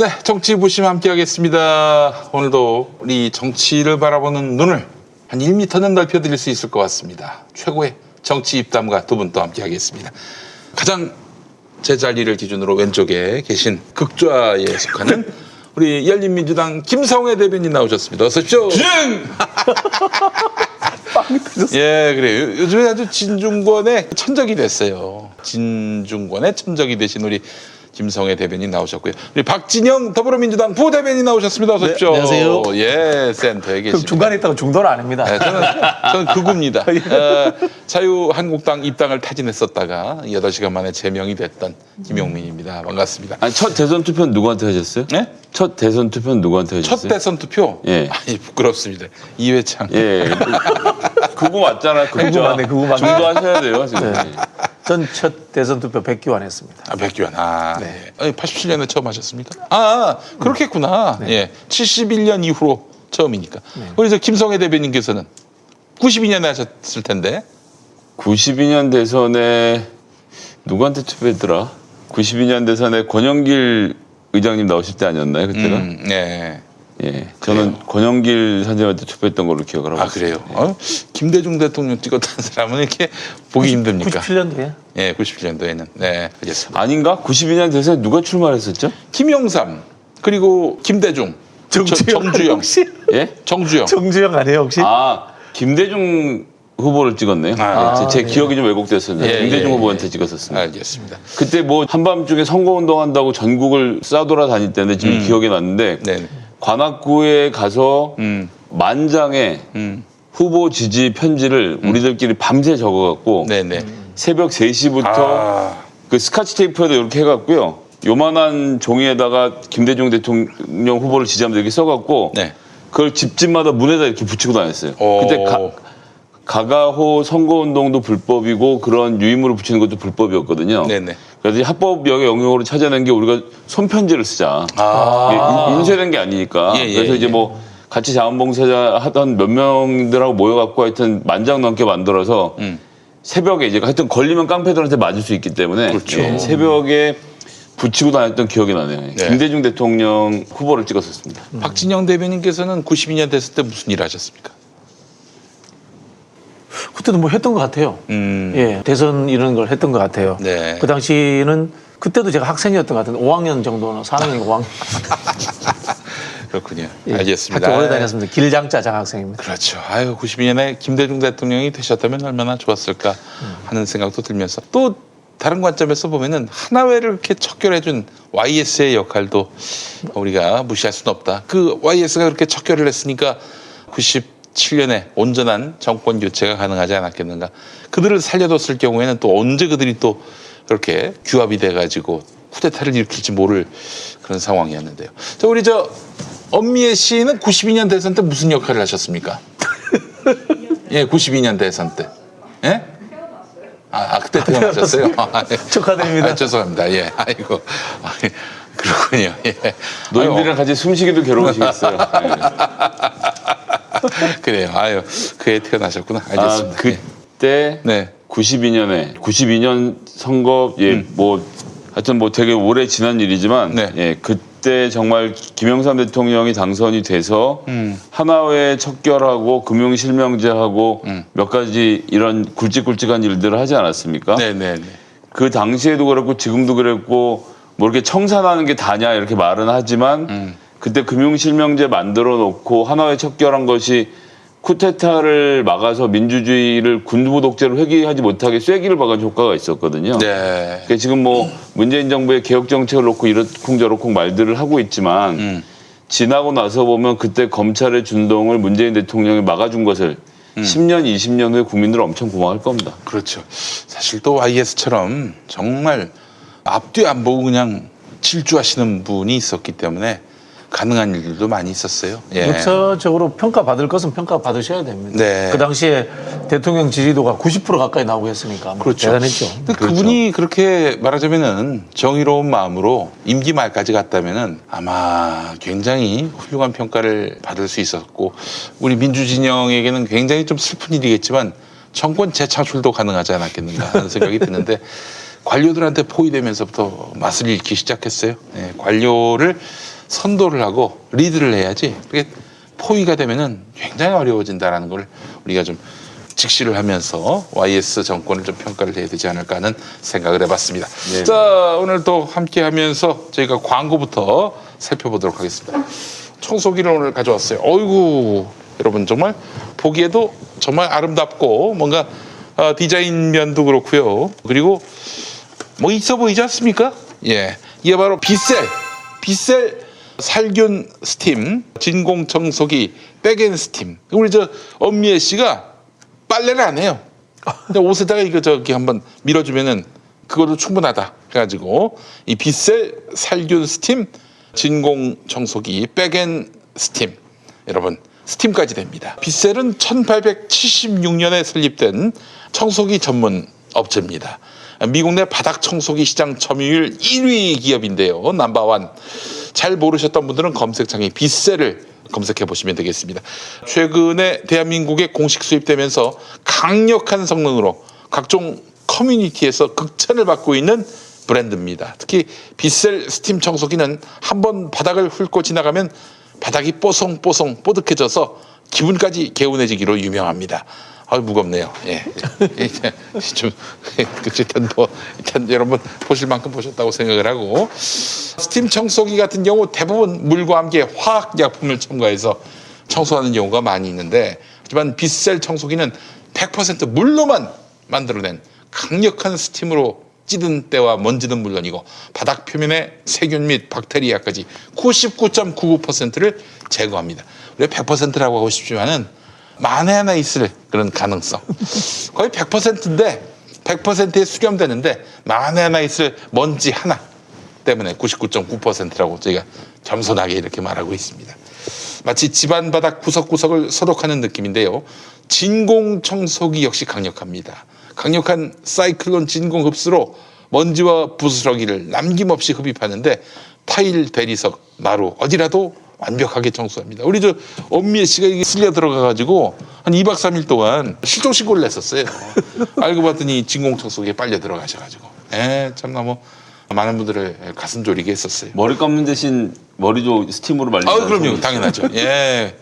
네, 정치 부심 함께 하겠습니다. 오늘도 우리 정치를 바라보는 눈을 한 1m는 넓혀드릴 수 있을 것 같습니다. 최고의 정치 입담가 두 분 또 함께 하겠습니다. 가장 제 자리를 기준으로 왼쪽에 계신 극좌에 속하는 우리 열린민주당 김성회 대변인 나오셨습니다. 어서 오십시오. 예, 그래요. 요즘에 아주 진중권의 천적이 됐어요. 진중권의 천적이 되신 우리 김성회 대변인 나오셨고요. 우리 박진영 더불어민주당 부대변인 나오셨습니다. 어서 오십시오. 네, 안녕하세요. 예, 센터에 계십니다. 중간에 있다가 중도는 아닙니다. 네, 저는 극우입니다. 자유한국당 입당을 타진했었다가 8시간 만에 제명이 됐던 김용민입니다. 반갑습니다. 아니, 첫 대선 투표는 누구한테 하셨어요? 네? 첫 대선 투표는 누구한테 하셨어요? 첫 대선 투표? 예. 아니, 부끄럽습니다. 이회창. 예. 그거 맞잖아요. 그거 맞네, 그거 맞네. 중도 하셔야 돼요, 지금. 네. 전 첫 대선 투표 백기환 했습니다. 아, 백규환. 아, 네. 네. 87년에 처음 하셨습니까? 아, 그렇겠구나. 네. 예. 71년 이후로 처음이니까. 우리 저 김성회 대변인께서는 92년에 하셨을 텐데. 92년 대선에 누구한테 투표했더라? 92년 대선에 권영길 의장님 나오실 때 아니었나요, 그때가? 네. 예. 저는 권영길 선생님한테 투표했던 걸로 기억을 하고 아, 있습니다. 그래요? 김대중 대통령 찍었다는 사람은 이렇게 보기 힘듭니까? 97년도에. 예, 97년도에는. 네, 알겠습니다. 아닌가? 92년 대선에 누가 출마했었죠? 김영삼, 그리고 김대중, 정주영. 혹시? 예? 정주영. 정주영 아니에요, 혹시? 아, 김대중 후보를 찍었네요. 아, 제 네. 기억이 좀 왜곡됐었는데 예, 김대중 예, 후보한테 예. 찍었었습니다. 알겠습니다. 그때 뭐 한밤중에 선거운동 한다고 전국을 싸돌아다닐 때인데 지금 기억이 났는데 네. 관악구에 가서 만장의 후보 지지 편지를 우리들끼리 밤새 적어갖고 네네. 새벽 3시부터 아, 그 스카치 테이프에다 이렇게 해갖고요. 요만한 종이에다가 김대중 대통령 후보를 지지하면 이렇게 써갖고 네. 그걸 집집마다 문에다 이렇게 붙이고 다녔어요. 오. 그때 가가호 선거운동도 불법이고 그런 유인물을 붙이는 것도 불법이었거든요. 네네. 그래서 이 합법역의 영역으로 찾아낸 게 우리가 손편지를 쓰자. 아. 이게 인쇄된 게 아니니까. 예, 예, 그래서 이제 예. 뭐 같이 자원봉사자 하던 몇 명들하고 모여갖고 하여튼 10,000장 넘게 만들어서 새벽에 이제 하여튼 걸리면 깡패들한테 맞을 수 있기 때문에 그렇죠. 예, 새벽에 붙이고 다녔던 기억이 나네요. 네. 김대중 대통령 후보를 찍었었습니다. 박진영 대변인께서는 92년 됐을 때 무슨 일 하셨습니까? 그때도 뭐 했던 것 같아요. 예, 대선 이런 걸 했던 것 같아요. 네. 그 당시는 그때도 제가 학생이었던 것 같은데 5학년 정도는 4학년, 5학년. 그렇군요. 예, 알겠습니다. 학교 오래 다녔습니다. 길장자 장학생입니다. 그렇죠. 아유, 92년에 김대중 대통령이 되셨다면 얼마나 좋았을까 하는 생각도 들면서 또 다른 관점에서 보면은 하나회를 이렇게 척결해준 YS의 역할도 우리가 무시할 수는 없다. 그 YS가 그렇게 척결을 했으니까 97년에 온전한 정권 교체가 가능하지 않았겠는가. 그들을 살려뒀을 경우에는 또 언제 그들이 또 그렇게 규합이 돼가지고 쿠데타를 일으킬지 모를 그런 상황이었는데요. 자, 우리 엄미애 씨는 92년 대선 때 무슨 역할을 하셨습니까? 예, 92년 대선 때. 예? 아, 그때 태어나셨어요? 아, 네. 축하드립니다. 아, 죄송합니다. 예, 아이고. 아, 그렇군요. 예. 노인들이랑 같이 숨쉬기도 괴로우시겠어요. 예. 그래요. 아유, 그해 태어나셨구나. 알겠습니다. 그때 네. 92년 선거 뭐 하여튼 뭐 되게 오래 지난 일이지만 네. 예, 그때 정말 김영삼 대통령이 당선이 돼서 하나회 척결하고 금융실명제하고 몇 가지 이런 굵직굵직한 일들을 하지 않았습니까? 네네네. 그 당시에도 그렇고 지금도 그랬고 뭐 이렇게 청산하는 게 다냐 이렇게 말은 하지만 그때 금융실명제 만들어 놓고 하나회 척결한 것이 쿠데타를 막아서 민주주의를 군부 독재로 회귀하지 못하게 쐐기를 박은 효과가 있었거든요. 네. 그러니까 지금 뭐 문재인 정부의 개혁 정책을 놓고 이러쿵저러쿵 말들을 하고 있지만 지나고 나서 보면 그때 검찰의 준동을 문재인 대통령이 막아준 것을 10년, 20년 후에 국민들은 엄청 고마워할 겁니다. 그렇죠. 사실 또 YS처럼 정말 앞뒤 안 보고 그냥 질주하시는 분이 있었기 때문에 가능한 일들도 많이 있었어요. 예. 역사적으로 평가받을 것은 평가받으셔야 됩니다. 네. 그 당시에 대통령 지지도가 90% 가까이 나오고 했으니까 뭐 그렇죠. 대단했죠. 근데 그분이 그렇게 말하자면은 정의로운 마음으로 임기 말까지 갔다면은 아마 굉장히 훌륭한 평가를 받을 수 있었고 우리 민주진영에게는 굉장히 좀 슬픈 일이겠지만 정권 재창출도 가능하지 않았겠는가 하는 생각이 드는데 관료들한테 포위되면서부터 맛을 잃기 시작했어요. 네, 관료를 선도를 하고 리드를 해야지. 그게 포위가 되면은 굉장히 어려워진다라는 걸 우리가 좀 직시를 하면서 YS 정권을 좀 평가를 해야 되지 않을까 하는 생각을 해봤습니다. 네. 자, 오늘 또 함께 하면서 저희가 광고부터 살펴보도록 하겠습니다. 청소기를 오늘 가져왔어요. 어이구, 여러분 정말 보기에도 정말 아름답고 뭔가 디자인 면도 그렇고요. 그리고 뭐 있어 보이지 않습니까? 예, 이게 바로 빗셀 살균 스팀 진공 청소기 백앤 스팀. 우리 저 엄미애 씨가 빨래를 안 해요. 근데 옷에다가 이거 저기 한번 밀어주면은 그것도 충분하다. 그래가지고 이 빗셀 살균 스팀 진공 청소기 백앤 스팀, 여러분 스팀까지 됩니다. 빗셀은 1876년에 설립된 청소기 전문 업체입니다. 미국 내 바닥 청소기 시장 점유율 1위 기업인데요. 넘버원. 잘 모르셨던 분들은 검색창에 빗셀을 검색해 보시면 되겠습니다. 최근에 대한민국에 공식 수입되면서 강력한 성능으로 각종 커뮤니티에서 극찬을 받고 있는 브랜드입니다. 특히 빗셀 스팀 청소기는 한번 바닥을 훑고 지나가면 바닥이 뽀송뽀송 뽀득해져서 기분까지 개운해지기로 유명합니다. 아, 무겁네요. 예. 좀 일단 여러분 보실 만큼 보셨다고 생각을 하고, 스팀 청소기 같은 경우 대부분 물과 함께 화학 약품을 첨가해서 청소하는 경우가 많이 있는데, 하지만 빗셀 청소기는 100% 물로만 만들어낸 강력한 스팀으로 찌든 때와 먼지는 물론이고 바닥 표면의 세균 및 박테리아까지 99.99%를 제거합니다. 우리가 100%라고 하고 싶지만은 만에 하나 있을 그런 가능성. 거의 100%인데 100%에 수렴되는데 만에 하나 있을 먼지 하나 때문에 99.9%라고 저희가 겸손하게 이렇게 말하고 있습니다. 마치 집안 바닥 구석구석을 소독하는 느낌인데요. 진공 청소기 역시 강력합니다. 강력한 사이클론 진공 흡수로 먼지와 부스러기를 남김없이 흡입하는데 타일, 대리석, 마루 어디라도 완벽하게 청소합니다. 우리 저 엄미애 씨가 이게 쓸려 들어가가지고 한 2박 3일 동안 실종신고를 냈었어요. 알고 봤더니 진공 청소기에 빨려 들어가셔가지고. 참나 뭐 많은 분들을 가슴 졸이게 했었어요. 머리 감는 대신 머리도 스팀으로 말린다는 그럼요, 소리 당연하죠. 예.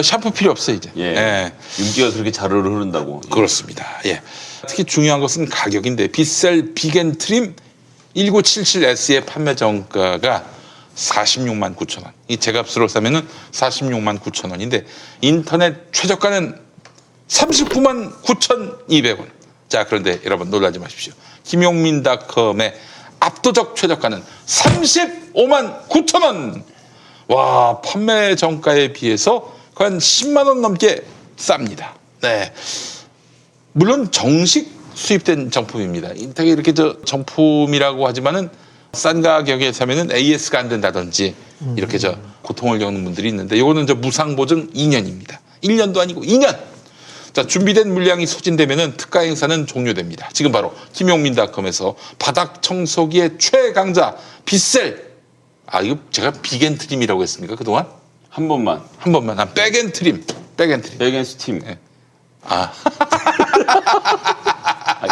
샤프 필요 없어요 이제. 예. 윤기가 그렇게 자르르 흐른다고. 그렇습니다. 예. 특히 중요한 것은 가격인데 빗셀 빅앤 트림 1977S의 판매 정가가 46만 9천 원. 이 제값으로 사면은 46만 9천 원인데 인터넷 최저가는 39만 9,200원. 자, 그런데 여러분 놀라지 마십시오. 김용민닷컴의 압도적 최저가는 35만 9천 원. 와, 판매 정가에 비해서 거의 한 10만 원 넘게 쌉니다. 네. 물론 정식 수입된 정품입니다. 되게 이렇게 정품이라고 하지만은 싼 가격에 사면은 AS가 안 된다든지 이렇게 고통을 겪는 분들이 있는데, 이거는 무상 보증 2년입니다. 1년도 아니고 2년. 자, 준비된 물량이 소진되면은 특가 행사는 종료됩니다. 지금 바로 김용민닷컴에서 바닥 청소기의 최강자 빗셀. 이거 제가 빅앤 트림이라고 했습니까 그동안? 한 번만. 백앤 트림. 백앤 스팀. 네.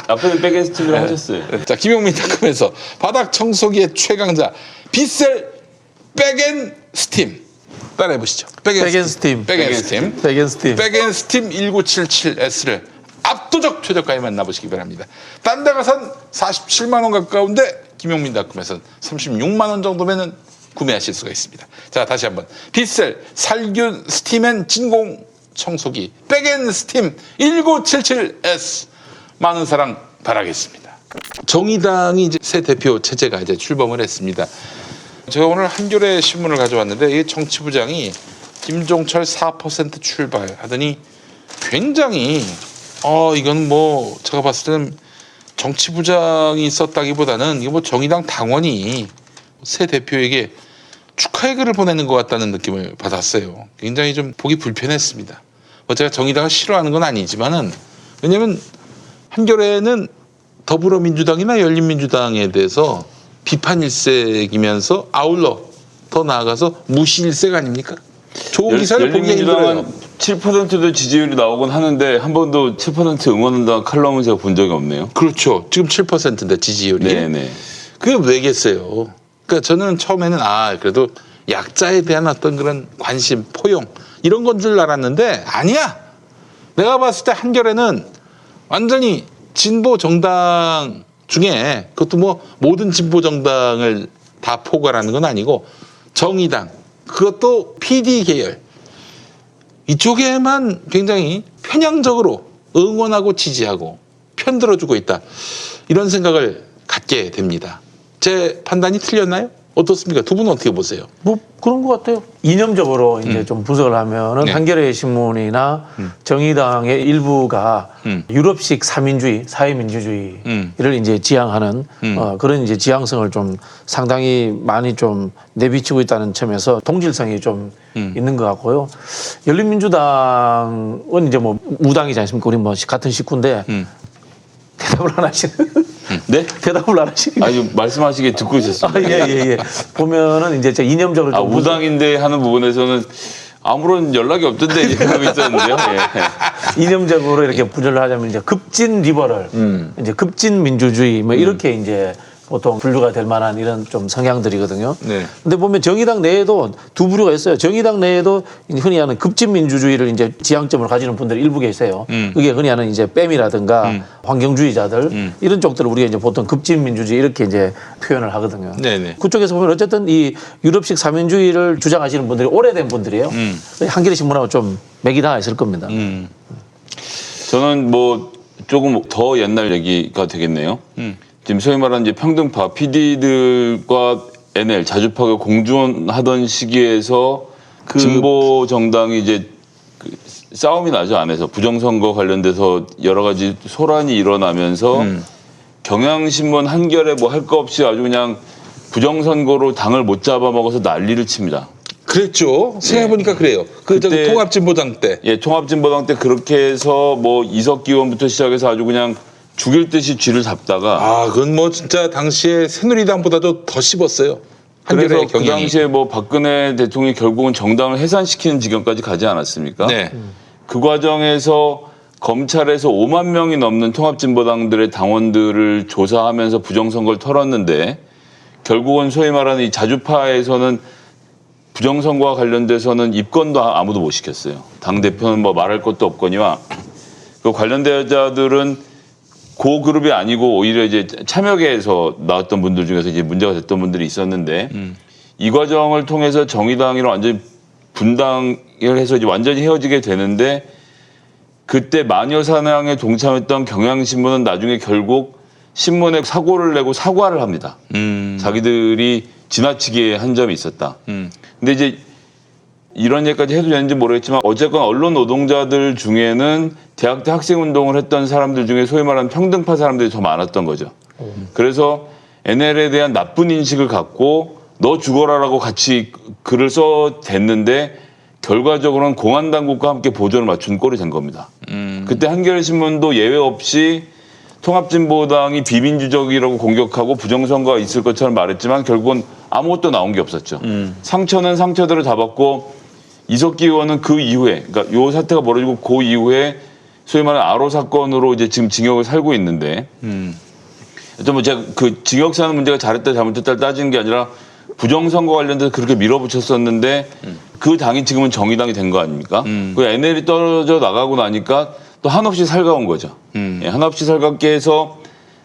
앞에는 백앤 스팀이라고 하셨어요. 자, 김용민닷컴에서 바닥 청소기의 최강자 빗셀 백앤 스팀. 따라해 보시죠. 백앤 스팀 1977S를 압도적 최저가에 만나보시기 바랍니다. 딴 데 가선 47만 원 가까운데 김용민닷컴에서는 36만 원 정도면은 구매하실 수가 있습니다. 자, 다시 한번 빗셀 살균 스팀앤 진공 청소기 백앤 스팀 1977S 많은 사랑 바라겠습니다. 정의당이 이제 새 대표 체제가 이제 출범을 했습니다. 제가 오늘 한겨레 신문을 가져왔는데 이 정치부장이 김종철 4% 출발하더니 굉장히 이건 뭐 제가 봤을 때는 정치부장이 썼다기보다는 이거 뭐 정의당 당원이 새 대표에게 축하의 글을 보내는 것 같다는 느낌을 받았어요. 굉장히 좀 보기 불편했습니다. 제가 정의당을 싫어하는 건 아니지만은, 왜냐면 한겨레는 더불어민주당이나 열린민주당에 대해서 비판 일색이면서 아울러 더 나아가서 무시 일색 아닙니까? 좋은 기사를 보기 힘들어요. 열린민주당은 7%도 지지율이 나오곤 하는데 한 번도 7% 응원한다는 칼럼은 제가 본 적이 없네요. 그렇죠. 지금 7%인데 지지율이. 네네. 그게 왜겠어요? 그러니까 저는 처음에는 그래도 약자에 대한 어떤 그런 관심, 포용 이런 건 줄 알았는데 아니야. 내가 봤을 때 한겨레는 완전히 진보 정당 중에 그것도 뭐 모든 진보 정당을 다 포괄하는 건 아니고 정의당 그것도 PD 계열 이쪽에만 굉장히 편향적으로 응원하고 지지하고 편들어주고 있다. 이런 생각을 갖게 됩니다. 제 판단이 틀렸나요? 어떻습니까? 두 분은 어떻게 보세요? 뭐 그런 것 같아요. 이념적으로 이제 좀 분석을 하면은 네. 한겨레 신문이나 정의당의 일부가 유럽식 사민주의, 사회민주주의를 이제 지향하는 그런 이제 지향성을 좀 상당히 많이 좀 내비치고 있다는 점에서 동질성이 좀 있는 것 같고요. 열린민주당은 이제 뭐 무당이지 않습니까? 우리 뭐 같은 식구인데 대답을 안 하시는. 네? 대답을 안 하시는. 아니 말씀하시게 듣고 있었습니다. 예. 보면은 이제 이념적으로 좀 무당인데 하는 부분에서는 아무런 연락이 없던데 이제 그러고 있었는데요. 예. 이념적으로 이렇게 분열을 하자면 이제 급진 리버럴, 이제 급진 민주주의 뭐 이렇게 이제 보통 분류가 될 만한 이런 좀 성향들이거든요. 네. 근데 보면 정의당 내에도 두 부류가 있어요. 정의당 내에도 흔히 하는 급진 민주주의를 이제 지향점을 가지는 분들이 일부 계세요. 그게 흔히 하는 이제 뺨이라든가 환경주의자들 이런 쪽들을 우리가 이제 보통 급진 민주주의 이렇게 이제 표현을 하거든요. 네네. 그쪽에서 보면 어쨌든 이 유럽식 사민주의를 주장하시는 분들이 오래된 분들이에요. 한겨레 신문하고 좀 맥이 닿아 있을 겁니다. 저는 뭐 조금 더 옛날 얘기가 되겠네요. 지금 소위 말하는 이제 평등파 PD들과 NL 자주파가 공존하던 시기에서 그 진보 정당이 이제 그 싸움이 나죠. 안에서 부정선거 관련돼서 여러 가지 소란이 일어나면서 경향신문 한겨레 뭐 할 거 없이 아주 그냥 부정선거로 당을 못 잡아먹어서 난리를 칩니다. 그랬죠. 생각해보니까 그래요. 그 저기 그때- 통합진보당 때. 예, 통합진보당 때 그렇게 해서 뭐 이석기 의원부터 시작해서 아주 그냥 죽일 듯이 쥐를 잡다가 아, 그건 뭐 진짜 당시에 새누리당보다도 더 씹었어요. 그래서 한겨레의 그 경향이. 당시에 뭐 박근혜 대통령이 결국은 정당을 해산시키는 지경까지 가지 않았습니까? 네. 그 과정에서 검찰에서 5만 명이 넘는 통합진보당들의 당원들을 조사하면서 부정선거를 털었는데 결국은 소위 말하는 이 자주파에서는 부정선거와 관련돼서는 입건도 아무도 못 시켰어요. 당대표는 뭐 말할 것도 없거니와 그 관련대자들은 그 그룹이 아니고 오히려 이제 참여계에서 나왔던 분들 중에서 이제 문제가 됐던 분들이 있었는데 이 과정을 통해서 정의당이랑 완전히 분당을 해서 이제 완전히 헤어지게 되는데 그때 마녀 사냥에 동참했던 경향신문은 나중에 결국 신문에 사고를 내고 사과를 합니다. 자기들이 지나치게 한 점이 있었다. 근데 이제 이런 얘기까지 해도 되는지 모르겠지만 어쨌건 언론 노동자들 중에는 대학 때 학생운동을 했던 사람들 중에 소위 말하는 평등파 사람들이 더 많았던 거죠. 그래서 NL에 대한 나쁜 인식을 갖고 너 죽어라라고 같이 글을 써댔는데 결과적으로는 공안당국과 함께 보조를 맞춘 꼴이 된 겁니다. 그때 한겨레신문도 예외 없이 통합진보당이 비민주적이라고 공격하고 부정선거가 있을 것처럼 말했지만 결국은 아무것도 나온 게 없었죠. 상처는 상처대로 잡았고 이석기 의원은 그 이후에 그러니까 요 사태가 벌어지고 그 이후에 소위 말하는 아로 사건으로 이제 지금 징역을 살고 있는데 뭐 제가 그 징역 사는 문제가 잘했다 잘못했다 따지는 게 아니라 부정선거 관련돼서 그렇게 밀어붙였었는데 그 당이 지금은 정의당이 된 거 아닙니까? 그 NL이 떨어져 나가고 나니까 또 한없이 살가운 거죠. 예, 한없이 살갑게 해서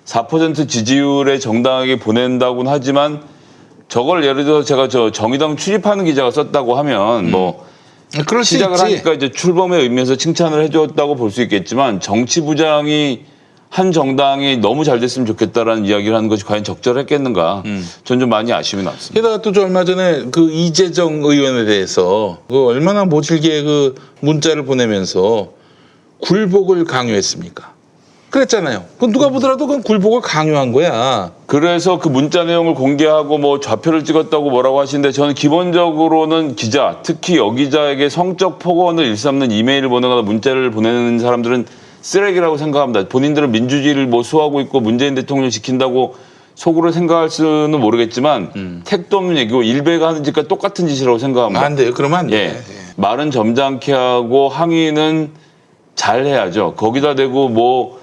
4% 지지율의 정당에게 보낸다고는 하지만 저걸 예를 들어 제가 저 정의당 출입하는 기자가 썼다고 하면 뭐 그럴 수 시작을 있지. 하니까 이제 출범의 의미에서 칭찬을 해줬다고 볼 수 있겠지만 정치부장이 한 정당이 너무 잘 됐으면 좋겠다라는 이야기를 하는 것이 과연 적절했겠는가? 전 좀 많이 아쉬움이 남습니다. 게다가 또 저 얼마 전에 그 이재정 의원에 대해서 그 얼마나 모질게 그 문자를 보내면서 굴복을 강요했습니까? 그랬잖아요. 그 누가 보더라도 그건 굴복을 강요한 거야. 그래서 그 문자 내용을 공개하고 뭐 좌표를 찍었다고 뭐라고 하시는데 저는 기본적으로는 기자, 특히 여기자에게 성적 폭언을 일삼는 이메일을 보내거나 문자를 보내는 사람들은 쓰레기라고 생각합니다. 본인들은 민주주의를 뭐 수호하고 있고 문재인 대통령을 지킨다고 속으로 생각할 수는 모르겠지만 택도 없는 얘기고 일베가 하는 짓과 똑같은 짓이라고 생각합니다. 안 돼요. 그러면 안 돼. 예. 말은 점잖게 하고 항의는 잘 해야죠. 거기다 대고 뭐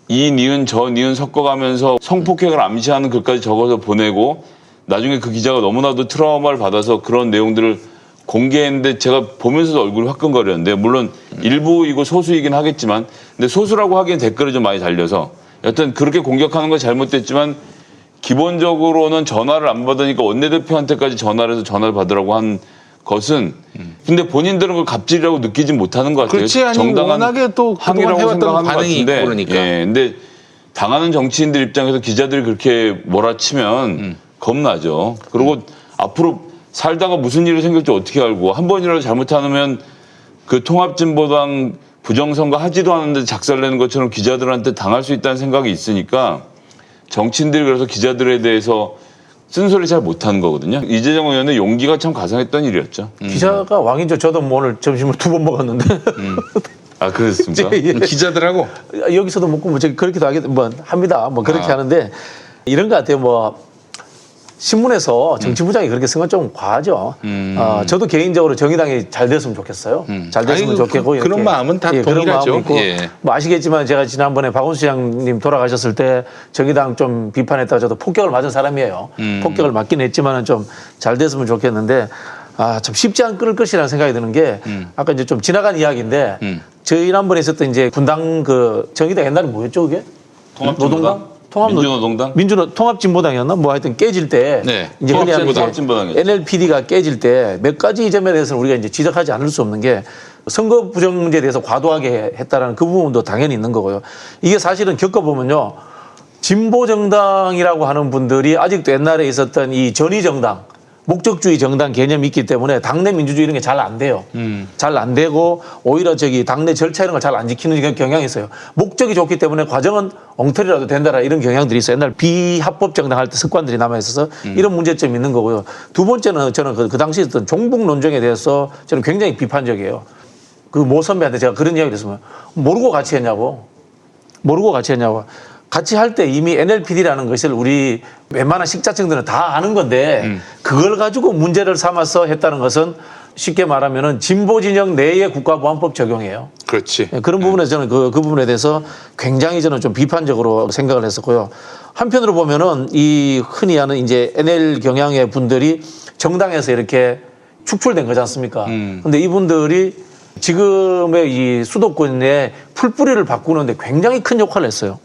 이 니은 저 니은 섞어가면서 성폭행을 암시하는 글까지 적어서 보내고 나중에 그 기자가 너무나도 트라우마를 받아서 그런 내용들을 공개했는데 제가 보면서도 얼굴이 화끈거렸는데 물론 일부이고 소수이긴 하겠지만 근데 소수라고 하기엔 댓글이 좀 많이 달려서 여튼 그렇게 공격하는 건 잘못됐지만 기본적으로는 전화를 안 받으니까 원내대표한테까지 전화를 해서 전화를 받으라고 한 것은 근데 본인들은 그걸 갑질이라고 느끼지 못하는 것 같아요. 그렇지, 아니, 정당한 워낙에 또 그동안 항의라고 해왔던 생각하는 것 반응이 같은데 있고 그러니까. 예, 근데 당하는 정치인들 입장에서 기자들이 그렇게 몰아치면 겁나죠. 그리고 앞으로 살다가 무슨 일이 생길지 어떻게 알고 한 번이라도 잘못하면 그 통합진보당 부정선거 하지도 않았는데 작살내는 것처럼 기자들한테 당할 수 있다는 생각이 있으니까 정치인들이 그래서 기자들에 대해서 쓴소리 잘 못하는 거거든요. 이재정 의원의 용기가 참 가상했던 일이었죠. 기자가 왕이죠. 저도 뭐 오늘 점심을 2번 먹었는데 아 그랬습니까? 예. 기자들하고 여기서도 먹고 뭐 저기 그렇게도 하게 뭐 합니다. 뭐 그렇게 아. 하는데 이런 것 같아요. 뭐 신문에서 정치부장이 그렇게 쓴 건 좀 과하죠. 저도 개인적으로 정의당이 잘 됐으면 좋겠어요. 잘 됐으면 아이고, 좋겠고 그런 이렇게. 마음은 다 그런 동일하죠. 마음이 있고 예. 뭐 아시겠지만 제가 지난번에 박원순 시장님 돌아가셨을 때 정의당 좀 비판했다가 저도 폭격을 맞은 사람이에요. 폭격을 맞긴 했지만은 좀 잘 됐으면 좋겠는데 참 쉽지 않을 것이라는 생각이 드는 게 아까 이제 좀 지나간 이야기인데 지난번에 있었던 이제 분당 그 정의당 옛날에 뭐였죠 그게? 통합진보당? 민주노동당? 통합진보당이었나? 뭐 하여튼 깨질 때 네. 이제 흔히 하는 통합진보당이었죠. NLPD가 깨질 때 몇 가지 점에 대해서는 우리가 이제 지적하지 않을 수 없는 게 선거 부정 문제에 대해서 과도하게 했다라는 그 부분도 당연히 있는 거고요. 이게 사실은 겪어보면요. 진보 정당이라고 하는 분들이 아직도 옛날에 있었던 이 전위 정당 목적주의 정당 개념이 있기 때문에 당내 민주주의 이런 게 잘 안 돼요. 잘 안 되고 오히려 당내 절차 이런 걸 잘 안 지키는 경향이 있어요. 목적이 좋기 때문에 과정은 엉터리라도 된다라 이런 경향들이 있어요. 옛날 비합법 정당 할 때 습관들이 남아있어서 이런 문제점이 있는 거고요. 두 번째는 저는 그 당시 있었던 종북 논쟁에 대해서 저는 굉장히 비판적이에요. 그 모 선배한테 제가 그런 이야기를 했으면 모르고 같이 했냐고. 같이 할 때 이미 NLPD라는 것을 우리 웬만한 식자층들은 다 아는 건데 그걸 가지고 문제를 삼아서 했다는 것은 쉽게 말하면은 진보 진영 내의 국가보안법 적용이에요. 그렇지. 그런 부분에서 저는 그 부분에 대해서 굉장히 저는 좀 비판적으로 생각을 했었고요. 한편으로 보면은 이 흔히 하는 이제 NL 경향의 분들이 정당에서 이렇게 축출된 거지 않습니까? 근데 이분들이 지금의 이 수도권의 풀뿌리를 바꾸는데 굉장히 큰 역할을 했어요.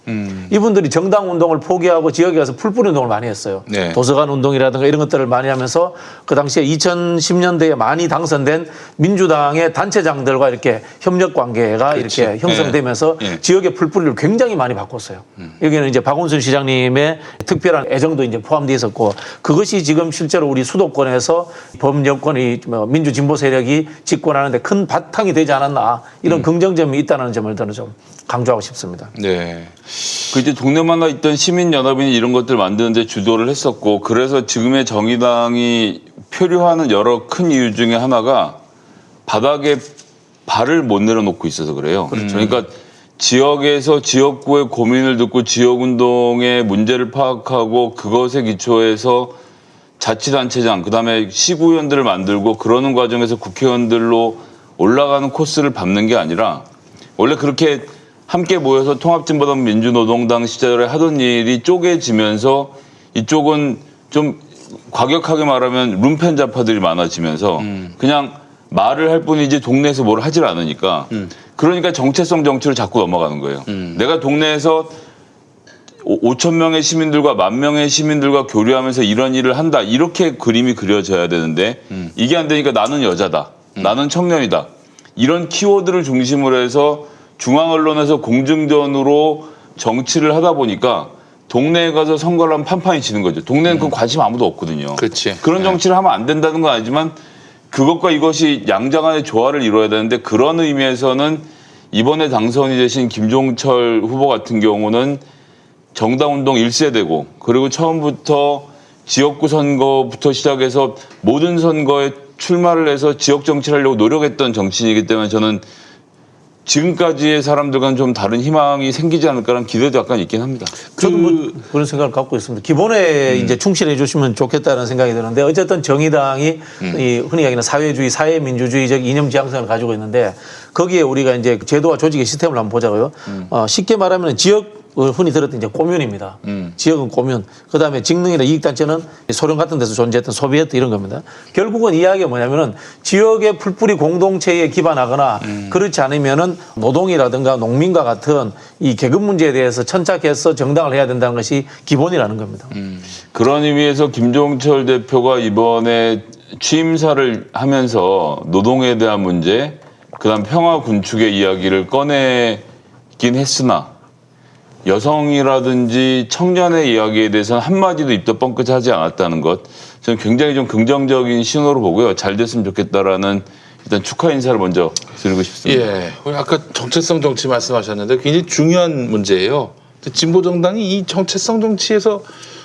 이분들이 정당 운동을 포기하고 지역에 가서 풀뿌리 운동을 많이 했어요. 네. 도서관 운동이라든가 이런 것들을 많이 하면서 그 당시에 2010년대에 많이 당선된 민주당의 단체장들과 이렇게 협력 관계가 그렇지. 이렇게 형성되면서 네. 지역의 풀뿌리를 굉장히 많이 바꿨어요. 여기는 이제 박원순 시장님의 특별한 애정도 이제 포함되어 있었고 그것이 지금 실제로 우리 수도권에서 범여권이 민주 진보 세력이 집권하는데 큰 바탕이 되지 않았나 이런 긍정점이 있다는 점을 저는 좀 강조하고 싶습니다. 네. 그 이제 동네마다 있던 시민연합이나 이런 것들 만드는데 주도를 했었고 그래서 지금의 정의당이 표류하는 여러 큰 이유 중에 하나가 바닥에 발을 못 내려놓고 있어서 그래요. 그러니까 지역에서 지역구의 고민을 듣고 지역운동의 문제를 파악하고 그것에 기초해서 자치단체장 그다음에 시구의원들을 만들고 그러는 과정에서 국회의원들로 올라가는 코스를 밟는 게 아니라 원래 그렇게 함께 모여서 통합진보당 민주노동당 시절에 하던 일이 쪼개지면서 이쪽은 좀 과격하게 말하면 룸펜 좌파들이 많아지면서 그냥 말을 할 뿐이지 동네에서 뭘 하질 않으니까 그러니까 정체성 정치로 자꾸 넘어가는 거예요. 내가 동네에서 5천 명의 시민들과 10,000명의 시민들과 교류하면서 이런 일을 한다. 이렇게 그림이 그려져야 되는데 이게 안 되니까 나는 여자다. 나는 청년이다. 이런 키워드를 중심으로 해서 중앙 언론에서 공중전으로 정치를 하다 보니까 동네에 가서 선거를 하면 판판이 지는 거죠. 동네는 그 관심 아무도 없거든요. 그렇지. 그런 정치를 하면 안 된다는 건 아니지만 그것과 이것이 양자간의 조화를 이루어야 되는데 그런 의미에서는 이번에 당선이 되신 김종철 후보 같은 경우는 정당운동 1세대고 그리고 처음부터 지역구 선거부터 시작해서 모든 선거에 출마를 해서 지역 정치를 하려고 노력했던 정치인이기 때문에 저는 지금까지의 사람들과는 좀 다른 희망이 생기지 않을까라는 기대도 약간 있긴 합니다. 저도 뭐 그런 생각을 갖고 있습니다. 기본에 이제 충실해 주시면 좋겠다는 생각이 드는데 어쨌든 정의당이 이 흔히 얘기하는 사회주의, 사회민주주의적 이념 지향성을 가지고 있는데 거기에 우리가 이제 제도와 조직의 시스템을 한번 보자고요. 쉽게 말하면 지역 흔히 들었던 이제 꼬뮌입니다. 지역은 꼬뮌. 그다음에 직능이나 이익단체는 소련 같은 데서 존재했던 소비에트 이런 겁니다. 결국은 이야기가 뭐냐면은 지역의 풀뿌리 공동체에 기반하거나 그렇지 않으면은 노동이라든가 농민과 같은 이 계급 문제에 대해서 천착해서 정당을 해야 된다는 것이 기본이라는 겁니다. 그런 의미에서 김종철 대표가 이번에 취임사를 하면서 노동에 대한 문제, 그다음 평화 군축의 이야기를 꺼내긴 했으나 여성이라든지 청년의 이야기에 대해서는 한마디도 입도 뻥끗하지 않았다는 것, 저는 굉장히 좀 긍정적인 신호로 보고요. 잘 됐으면 좋겠다라는 일단 축하 인사를 먼저 드리고 싶습니다. 예, 우리 아까 정체성 정치 말씀하셨는데 굉장히 중요한 문제예요. 진보 정당이 이 정체성 정치에서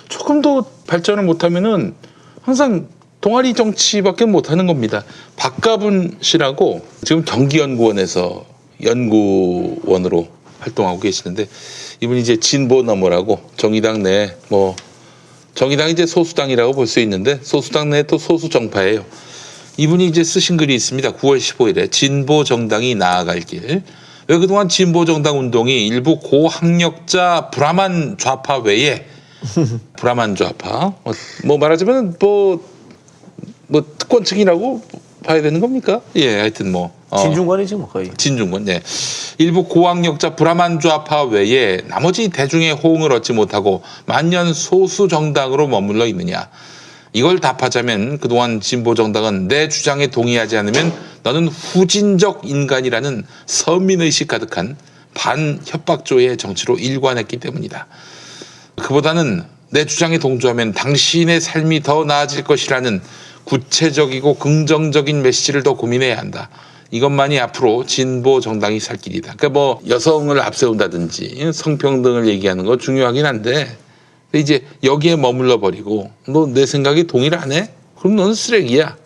조금 더 발전을 못하면은 항상 동아리 정치밖에 못하는 겁니다. 박가분 씨라고 지금 경기연구원에서 연구원으로 활동하고 계시는데 이분이 이제 진보 너머라고 정의당 내 뭐 정의당이 이제 소수당이라고 볼 수 있는데 소수당 내 또 소수 정파예요. 이분이 이제 쓰신 글이 있습니다. 9월 15일에 진보 정당이 나아갈 길. 왜 그동안 진보 정당 운동이 일부 고학력자 브라만 좌파 외에 브라만 좌파 뭐 말하자면 뭐 특권층이라고 봐야 되는 겁니까? 예, 하여튼 뭐 진중권이지 뭐 거의. 진중권. 예. 일부 고학력자 브라만 좌파 외에 나머지 대중의 호응을 얻지 못하고 만년 소수 정당으로 머물러 있느냐. 이걸 답하자면 그동안 진보 정당은 내 주장에 동의하지 않으면 너는 후진적 인간이라는 서민의식 가득한 반협박조의 정치로 일관했기 때문이다. 그보다는 내 주장에 동조하면 당신의 삶이 더 나아질 것이라는 구체적이고 긍정적인 메시지를 더 고민해야 한다. 이것만이 앞으로 진보 정당이 살 길이다. 그러니까 뭐 여성을 앞세운다든지 성평등을 얘기하는 거 중요하긴 한데 이제 여기에 머물러 버리고 너 내 생각에 동의를 안 해? 그럼 너는 쓰레기야.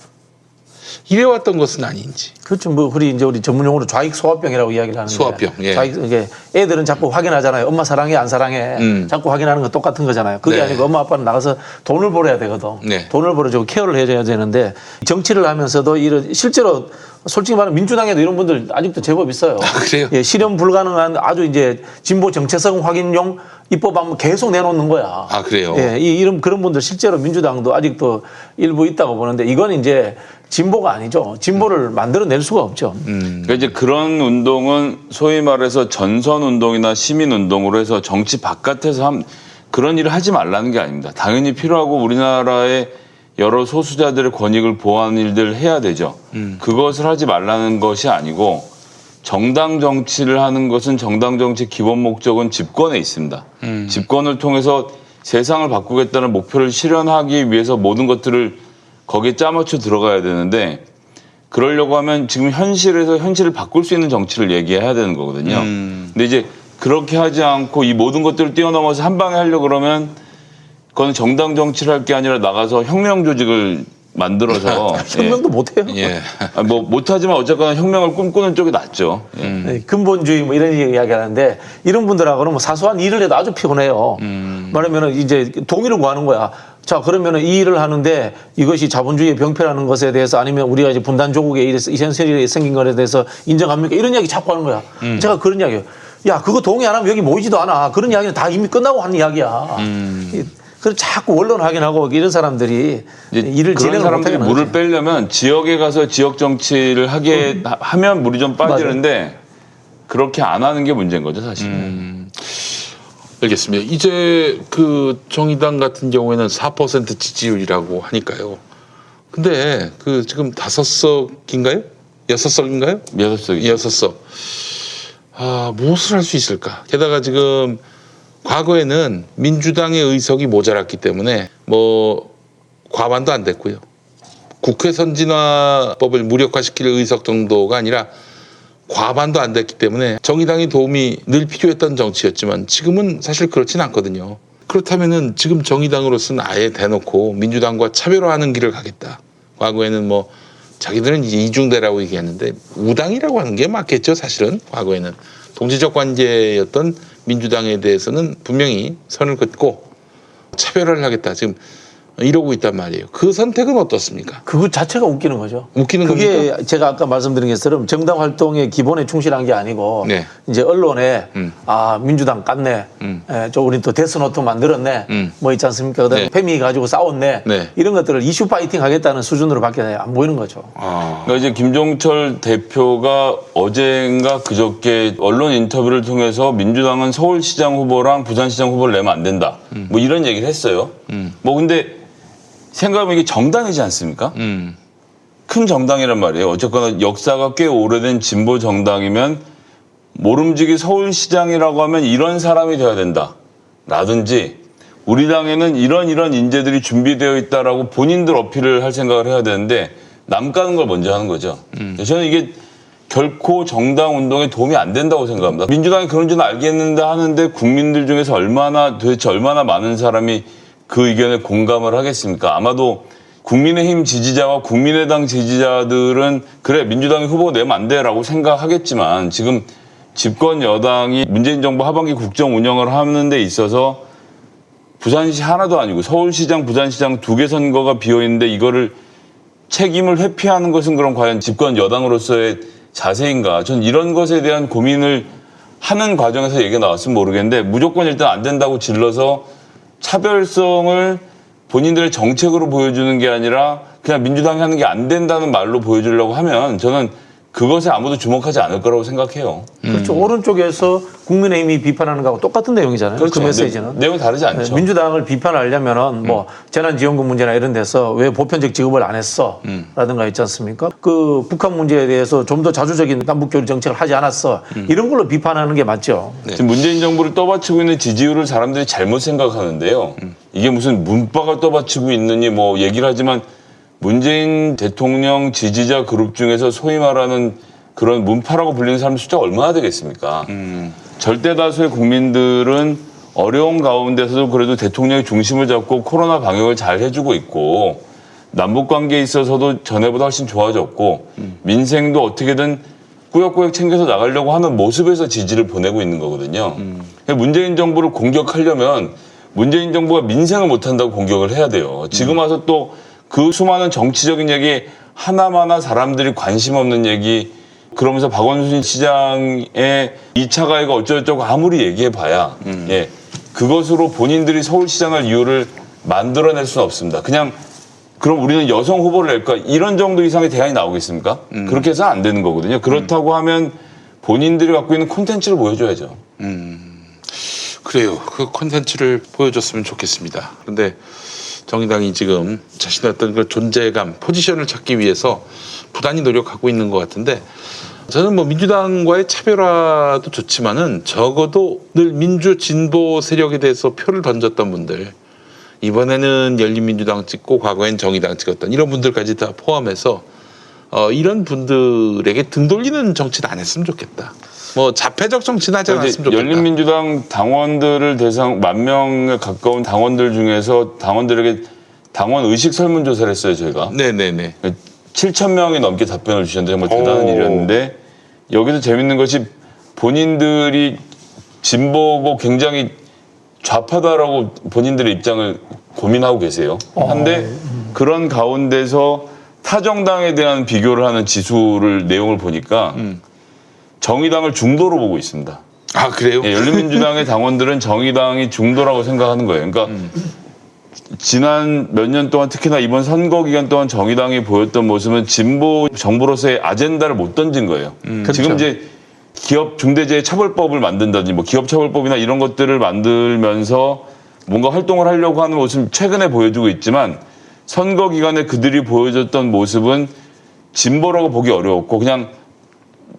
이래왔던 것은 아닌지. 그렇죠. 뭐 우리 이제 우리 전문용어로 좌익 소화병이라고 이야기를 하는데. 소화병. 예. 좌익 이게 애들은 자꾸 확인하잖아요. 엄마 사랑해 안 사랑해. 자꾸 확인하는 건 똑같은 거잖아요. 그게 네. 아니고 엄마 아빠는 나가서 돈을 벌어야 되거든. 네. 돈을 벌어주고 케어를 해줘야 되는데 정치를 하면서도 이런 실제로 솔직히 말하면 민주당에도 이런 분들 아직도 제법 있어요. 그래요? 예, 실현 불가능한 아주 이제 진보 정체성 확인용 입법안 계속 내놓는 거야. 아, 그래요? 예, 이런 그런 분들 실제로 민주당도 아직도 일부 있다고 보는데 이건 이제 진보가 아니죠. 진보를 만들어낼 수가 없죠. 그러니까 이제 그런 운동은 소위 말해서 전선 운동이나 시민 운동으로 해서 정치 바깥에서 그런 일을 하지 말라는 게 아닙니다. 당연히 필요하고 우리나라의 여러 소수자들의 권익을 보호하는 일들을 해야 되죠. 그것을 하지 말라는 것이 아니고 정당 정치를 하는 것은 정당 정치의 기본 목적은 집권에 있습니다. 집권을 통해서 세상을 바꾸겠다는 목표를 실현하기 위해서 모든 것들을 거기에 짜맞춰 들어가야 되는데 그러려고 하면 지금 현실에서 현실을 바꿀 수 있는 정치를 얘기해야 되는 거거든요. 근데 이제 그렇게 하지 않고 이 모든 것들을 뛰어넘어서 한 방에 하려고 그러면 그건 정당 정치를 할 게 아니라 나가서 혁명 조직을 만들어서 혁명도 못해요. 예. 뭐 못하지만 어쨌거나 혁명을 꿈꾸는 쪽이 낫죠. 네, 근본주의 뭐 이런 이야기 하는데 이런 분들하고는 뭐 사소한 일을 해도 아주 피곤해요. 말하면은 이제 동의를 구하는 거야. 자, 그러면은 이 일을 하는데 이것이 자본주의의 병폐라는 것에 대해서 아니면 우리가 이제 분단 조국에 이 현실이 생긴 것에 대해서 인정합니까? 이런 이야기 자꾸 하는 거야. 제가 그런 이야기예요. 야, 그거 동의 안 하면 여기 모이지도 않아. 그런 이야기는 다 이미 끝나고 하는 이야기야. 그래서 자꾸 원론 확인하고 이런 사람들이 일을 그런 진행을 사람들이 못하게 물을 빼려면 지역에 가서 지역 정치를 하게 하면 물이 좀 빠지는데 그렇게 안 하는 게 문제인 거죠, 사실은. 알겠습니다. 이제 그 정의당 같은 경우에는 4% 지지율이라고 하니까요. 근데 그 지금 5석인가요? 6석인가요? 6석이죠. 6석. 아, 무엇을 할 수 있을까? 게다가 지금 과거에는 민주당의 의석이 모자랐기 때문에 뭐 과반도 안 됐고요. 국회 선진화법을 무력화시킬 의석 정도가 아니라 과반도 안 됐기 때문에 정의당의 도움이 늘 필요했던 정치였지만 지금은 사실 그렇진 않거든요. 그렇다면은 지금 정의당으로서는 아예 대놓고 민주당과 차별화하는 길을 가겠다. 과거에는 뭐 자기들은 이제 이중대라고 얘기했는데 우당이라고 하는 게 맞겠죠. 사실은 과거에는 동지적 관계였던 민주당에 대해서는 분명히 선을 긋고 차별화를 하겠다. 지금 이러고 있단 말이에요. 그 선택은 어떻습니까? 그거 자체가 웃기는 거죠. 웃기는 그게 겁니까? 제가 아까 말씀드린 것처럼 정당 활동의 기본에 충실한 게 아니고 네. 이제 언론에 민주당 깠네. 저 우리 또 데스노트 만들었네. 뭐 있지 않습니까? 그다음에 네. 페미 가지고 싸웠네. 네. 이런 것들을 이슈 파이팅 하겠다는 수준으로밖에 안 보이는 거죠. 그러니까 이제 김종철 대표가 어젠가 그저께 언론 인터뷰를 통해서 민주당은 서울시장 후보랑 부산시장 후보를 내면 안 된다. 뭐 이런 얘기를 했어요. 뭐 근데 생각해보면 이게 정당이지 않습니까? 큰 정당이란 말이에요. 어쨌거나 역사가 꽤 오래된 진보 정당이면 모름지기 서울시장이라고 하면 이런 사람이 돼야 된다. 라든지 우리 당에는 이런 인재들이 준비되어 있다라고 본인들 어필을 할 생각을 해야 되는데 남 까는 걸 먼저 하는 거죠. 저는 이게 결코 정당 운동에 도움이 안 된다고 생각합니다. 민주당이 그런 줄은 알겠는데 하는데 국민들 중에서 도대체 얼마나 많은 사람이 그 의견에 공감을 하겠습니까? 아마도 국민의힘 지지자와 국민의당 지지자들은 그래 민주당이 후보 내면 안 돼라고 생각하겠지만 지금 집권 여당이 문재인 정부 하반기 국정 운영을 하는 데 있어서 부산시 하나도 아니고 서울시장, 부산시장 2개 선거가 비어있는데 이거를 책임을 회피하는 것은 그럼 과연 집권 여당으로서의 자세인가? 전 이런 것에 대한 고민을 하는 과정에서 얘기가 나왔으면 모르겠는데 무조건 일단 안 된다고 질러서 차별성을 본인들의 정책으로 보여주는 게 아니라 그냥 민주당이 하는 게 안 된다는 말로 보여주려고 하면 저는 그것에 아무도 주목하지 않을 거라고 생각해요. 그렇죠. 오른쪽에서 국민의힘이 비판하는 거하고 똑같은 내용이잖아요. 그렇죠. 그 메시지는. 내용이 다르지 않죠. 민주당을 비판하려면은 뭐 재난지원금 문제나 이런 데서 왜 보편적 지급을 안 했어? 라든가 있지 않습니까? 그 북한 문제에 대해서 좀 더 자주적인 남북교류 정책을 하지 않았어. 이런 걸로 비판하는 게 맞죠. 네. 지금 문재인 정부를 떠받치고 있는 지지율을 사람들이 잘못 생각하는데요. 이게 무슨 문바가 떠받치고 있느니 뭐 얘기를 하지만 문재인 대통령 지지자 그룹 중에서 소위 말하는 그런 문파라고 불리는 사람 숫자가 얼마나 되겠습니까? 절대 다수의 국민들은 어려운 가운데서도 그래도 대통령이 중심을 잡고 코로나 방역을 잘 해주고 있고 남북 관계에 있어서도 전에보다 훨씬 좋아졌고 민생도 어떻게든 꾸역꾸역 챙겨서 나가려고 하는 모습에서 지지를 보내고 있는 거거든요. 문재인 정부를 공격하려면 문재인 정부가 민생을 못한다고 공격을 해야 돼요. 지금 와서 또 그 수많은 정치적인 얘기 하나마나 사람들이 관심 없는 얘기 그러면서 박원순 시장의 2차 가해가 어쩌고저쩌고 아무리 얘기해봐야 예, 그것으로 본인들이 서울시장할 이유를 만들어낼 수는 없습니다. 그냥 그럼 우리는 여성 후보를 낼까 이런 정도 이상의 대안이 나오겠습니까? 그렇게 해서는 안 되는 거거든요. 그렇다고 하면 본인들이 갖고 있는 콘텐츠를 보여줘야죠. 그래요. 그 콘텐츠를 보여줬으면 좋겠습니다. 그런데 정의당이 지금 자신의 어떤 그 존재감, 포지션을 찾기 위해서 부단히 노력하고 있는 것 같은데 저는 뭐 민주당과의 차별화도 좋지만은 적어도 늘 민주 진보 세력에 대해서 표를 던졌던 분들 이번에는 열린민주당 찍고 과거엔 정의당 찍었던 이런 분들까지 다 포함해서 이런 분들에게 등 돌리는 정치는 안 했으면 좋겠다. 뭐 자폐적 정치는 하지 않았으면 좋겠다. 열린민주당 당원들을 대상 10,000명에 가까운 당원들 중에서 당원들에게 당원 의식 설문조사를 했어요, 저희가. 네네네. 7,000명이 넘게 답변을 주셨는데 정말 대단한 일이었는데 여기서 재밌는 것이 본인들이 진보고 굉장히 좌파다라고 본인들의 입장을 고민하고 계세요. 한데 그런 가운데서 타 정당에 대한 비교를 하는 지수를 내용을 보니까 정의당을 중도로 보고 있습니다. 아 그래요? 예, 열린민주당의 당원들은 정의당이 중도라고 생각하는 거예요. 그러니까 지난 몇 년 동안 특히나 이번 선거 기간 동안 정의당이 보였던 모습은 진보 정부로서의 아젠다를 못 던진 거예요. 지금 이제 기업 중대재해 처벌법을 만든다든지 뭐 기업 처벌법이나 이런 것들을 만들면서 뭔가 활동을 하려고 하는 모습 최근에 보여주고 있지만 선거 기간에 그들이 보여줬던 모습은 진보라고 보기 어려웠고 그냥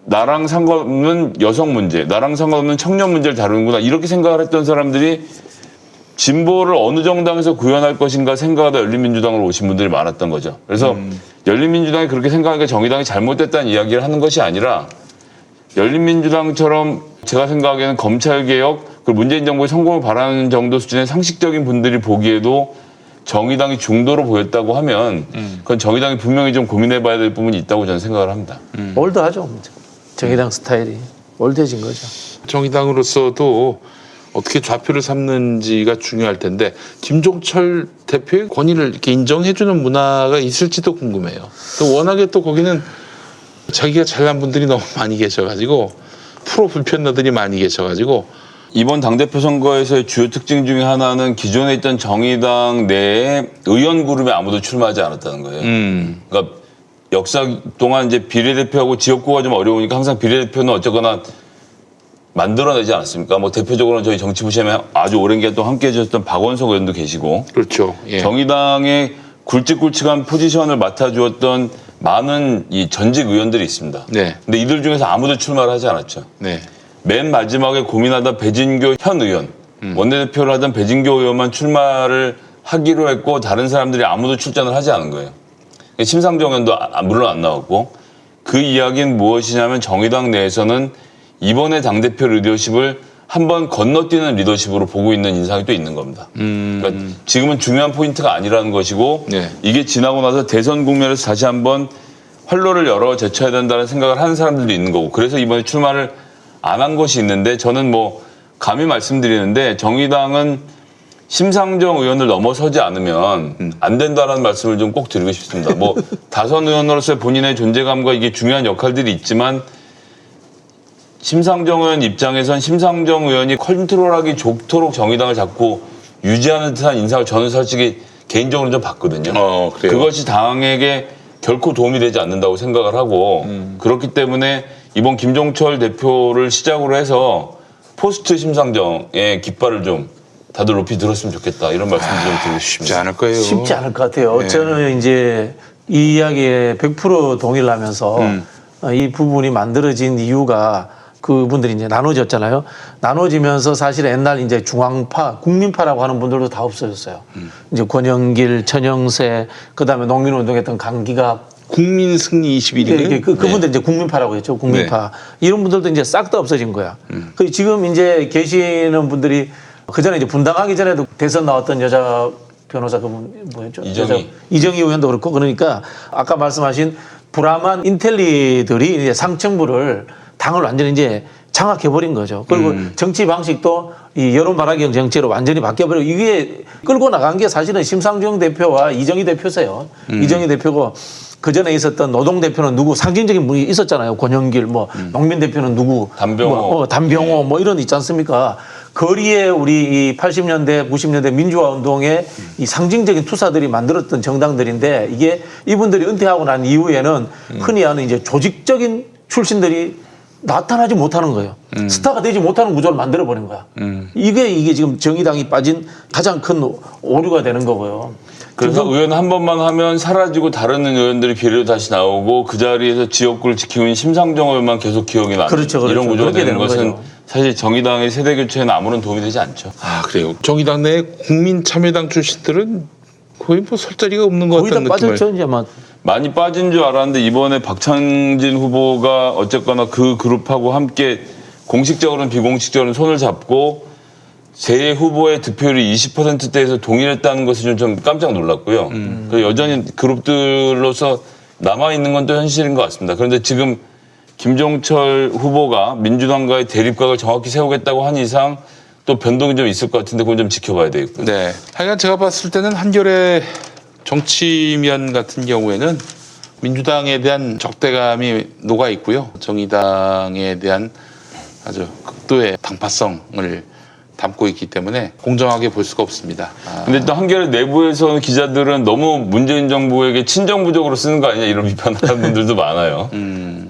나랑 상관없는 여성 문제, 나랑 상관없는 청년 문제를 다루는구나 이렇게 생각을 했던 사람들이 진보를 어느 정당에서 구현할 것인가 생각하다 열린민주당으로 오신 분들이 많았던 거죠. 그래서 열린민주당이 그렇게 생각하니까 정의당이 잘못됐다는 이야기를 하는 것이 아니라 열린민주당처럼 제가 생각하기에는 검찰개혁 그리고 문재인 정부의 성공을 바라는 정도 수준의 상식적인 분들이 보기에도 정의당이 중도로 보였다고 하면 그건 정의당이 분명히 좀 고민해봐야 될 부분이 있다고 저는 생각을 합니다. 올드하죠. 정의당 스타일이 올드해진 거죠. 정의당으로서도 어떻게 좌표를 삼는지가 중요할 텐데 김종철 대표의 권위를 이렇게 인정해주는 문화가 있을지도 궁금해요. 또 워낙에 또 거기는 자기가 잘난 분들이 너무 많이 계셔가지고 프로 불편러들이 많이 계셔가지고 이번 당대표 선거에서의 주요 특징 중에 하나는 기존에 있던 정의당 내에 의원 그룹에 아무도 출마하지 않았다는 거예요. 그러니까 역사 동안 이제 비례대표하고 지역구가 좀 어려우니까 항상 비례대표는 어쨌거나 만들어내지 않았습니까? 뭐 대표적으로는 저희 정치부시험에 아주 오랜 기간 동안 함께 해주셨던 박원석 의원도 계시고 그렇죠. 예. 정의당의 굵직굵직한 포지션을 맡아주었던 많은 이 전직 의원들이 있습니다. 네. 근데 이들 중에서 아무도 출마를 하지 않았죠. 네. 맨 마지막에 고민하던 배진교 현 의원, 원내대표를 하던 배진교 의원만 출마를 하기로 했고 다른 사람들이 아무도 출전을 하지 않은 거예요. 심상정 의원도 물론 안 나왔고 그 이야기는 무엇이냐면 정의당 내에서는 이번에 당대표 리더십을 한번 건너뛰는 리더십으로 보고 있는 인상이 또 있는 겁니다. 그러니까 지금은 중요한 포인트가 아니라는 것이고 네. 이게 지나고 나서 대선 국면에서 다시 한번 활로를 열어 제쳐야 된다는 생각을 하는 사람들도 있는 거고 그래서 이번에 출마를 안 한 것이 있는데 저는 뭐 감히 말씀드리는데 정의당은 심상정 의원을 넘어서지 않으면 안 된다는 말씀을 좀 꼭 드리고 싶습니다. 뭐 다선 의원으로서의 본인의 존재감과 이게 중요한 역할들이 있지만 심상정 의원 입장에선 심상정 의원이 컨트롤하기 좋도록 정의당을 자꾸 유지하는 듯한 인상을 저는 솔직히 개인적으로 좀 봤거든요. 그래요? 그것이 당에게 결코 도움이 되지 않는다고 생각을 하고 그렇기 때문에 이번 김종철 대표를 시작으로 해서 포스트 심상정의 깃발을 좀 다들 높이 들었으면 좋겠다 이런 말씀 좀 드리고 쉽지 싶습니다. 않을 거예요. 쉽지 않을 것 같아요. 네. 저는 이제 이 이야기에 100% 동의를 하면서 이 부분이 만들어진 이유가 그분들이 이제 나눠졌잖아요. 나눠지면서 사실 옛날 이제 중앙파, 국민파라고 하는 분들도 다 없어졌어요. 이제 권영길, 천영세, 그 다음에 농민운동했던 강기갑, 국민 승리 21일은 그분들 이제 국민파라고 했죠. 국민파. 이런 분들도 이제 싹 다 없어진 거야. 그 지금 이제 계시는 분들이 그 전에 이제 분당하기 전에도 대선 나왔던 여자 변호사 그분 뭐였죠? 이정희 의원도 그렇고 그러니까 아까 말씀하신 불암한 인텔리들이 이제 상층부를 당을 완전히 이제 장악해버린 거죠. 그리고 정치 방식도 이 여론 발악형 정치로 완전히 바뀌어버리고 이게 끌고 나간 게 사실은 심상정 대표와 이정희 대표세요. 이정희 대표고 그 전에 있었던 노동 대표는 누구 상징적인 분이 있었잖아요. 권영길, 뭐 농민 대표는 누구, 담병호, 담병호 뭐 이런 있지 않습니까? 거리에 우리 이 80년대, 90년대 민주화 운동의 이 상징적인 투사들이 만들었던 정당들인데 이게 이분들이 은퇴하고 난 이후에는 흔히 하는 이제 조직적인 출신들이 나타나지 못하는 거예요. 스타가 되지 못하는 구조를 만들어버린 거야. 이게 지금 정의당이 빠진 가장 큰 오류가 되는 거고요. 그래서 의원 한 번만 하면 사라지고 다른 의원들이 비례로 다시 나오고 그 자리에서 지역구를 지키는 심상정 의원만 계속 기억이 나는 그렇죠. 이런 구조가 되는 것은 거죠. 사실 정의당의 세대 교체에는 아무런 도움이 되지 않죠. 아 그래요. 정의당 내 국민참여당 출신들은 거의 뭐 설 자리가 없는 것 거의 다 같다는 느낌을. 빠졌죠. 이제 막 많이 빠진 줄 알았는데 이번에 박창진 후보가 어쨌거나 그 그룹하고 함께 공식적으로는 비공식적으로는 손을 잡고 제 후보의 득표율이 20%대에서 동일했다는 것이 좀 깜짝 놀랐고요. 그래서 여전히 그룹들로서 남아있는 건 또 현실인 것 같습니다. 그런데 지금 김종철 후보가 민주당과의 대립각을 정확히 세우겠다고 한 이상 또 변동이 좀 있을 것 같은데 그건 좀 지켜봐야 되겠고요. 네. 하여간 제가 봤을 때는 한겨레 정치면 같은 경우에는 민주당에 대한 적대감이 녹아 있고요. 정의당에 대한 아주 극도의 당파성을 담고 있기 때문에 공정하게 볼 수가 없습니다. 근데 또 한겨레 내부에서는 기자들은 너무 문재인 정부에게 친정부적으로 쓰는 거 아니냐 이런 비판하는 분들도 많아요.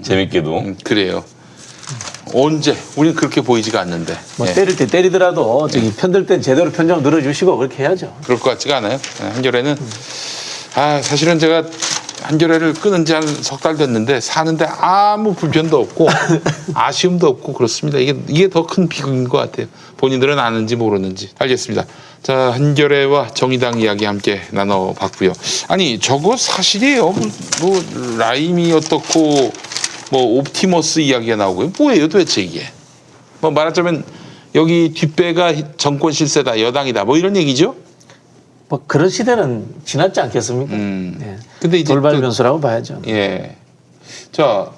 재밌게도. 그래요. 언제? 우린 그렇게 보이지가 않는데. 뭐 예. 때릴 때 때리더라도 저기 편들 땐 제대로 편정 늘어주시고 그렇게 해야죠. 그럴 것 같지가 않아요. 한겨레는 사실은 제가 한겨레를 끊은 지 한 석 달 됐는데 사는데 아무 불편도 없고 아쉬움도 없고 그렇습니다. 이게 더 큰 비극인 것 같아요. 본인들은 아는지 모르는지. 알겠습니다. 자, 한겨레와 정의당 이야기 함께 나눠봤고요. 아니 저거 사실이에요. 뭐 라임이 어떻고 뭐 옵티머스 이야기가 나오고요. 뭐예요 도대체 이게? 뭐 말하자면 여기 뒷배가 정권 실세다, 여당이다, 뭐 이런 얘기죠? 뭐 그런 시대는 지났지 않겠습니까? 예. 근데 이제 돌발 또- 변수라고 봐야죠. 예. 자,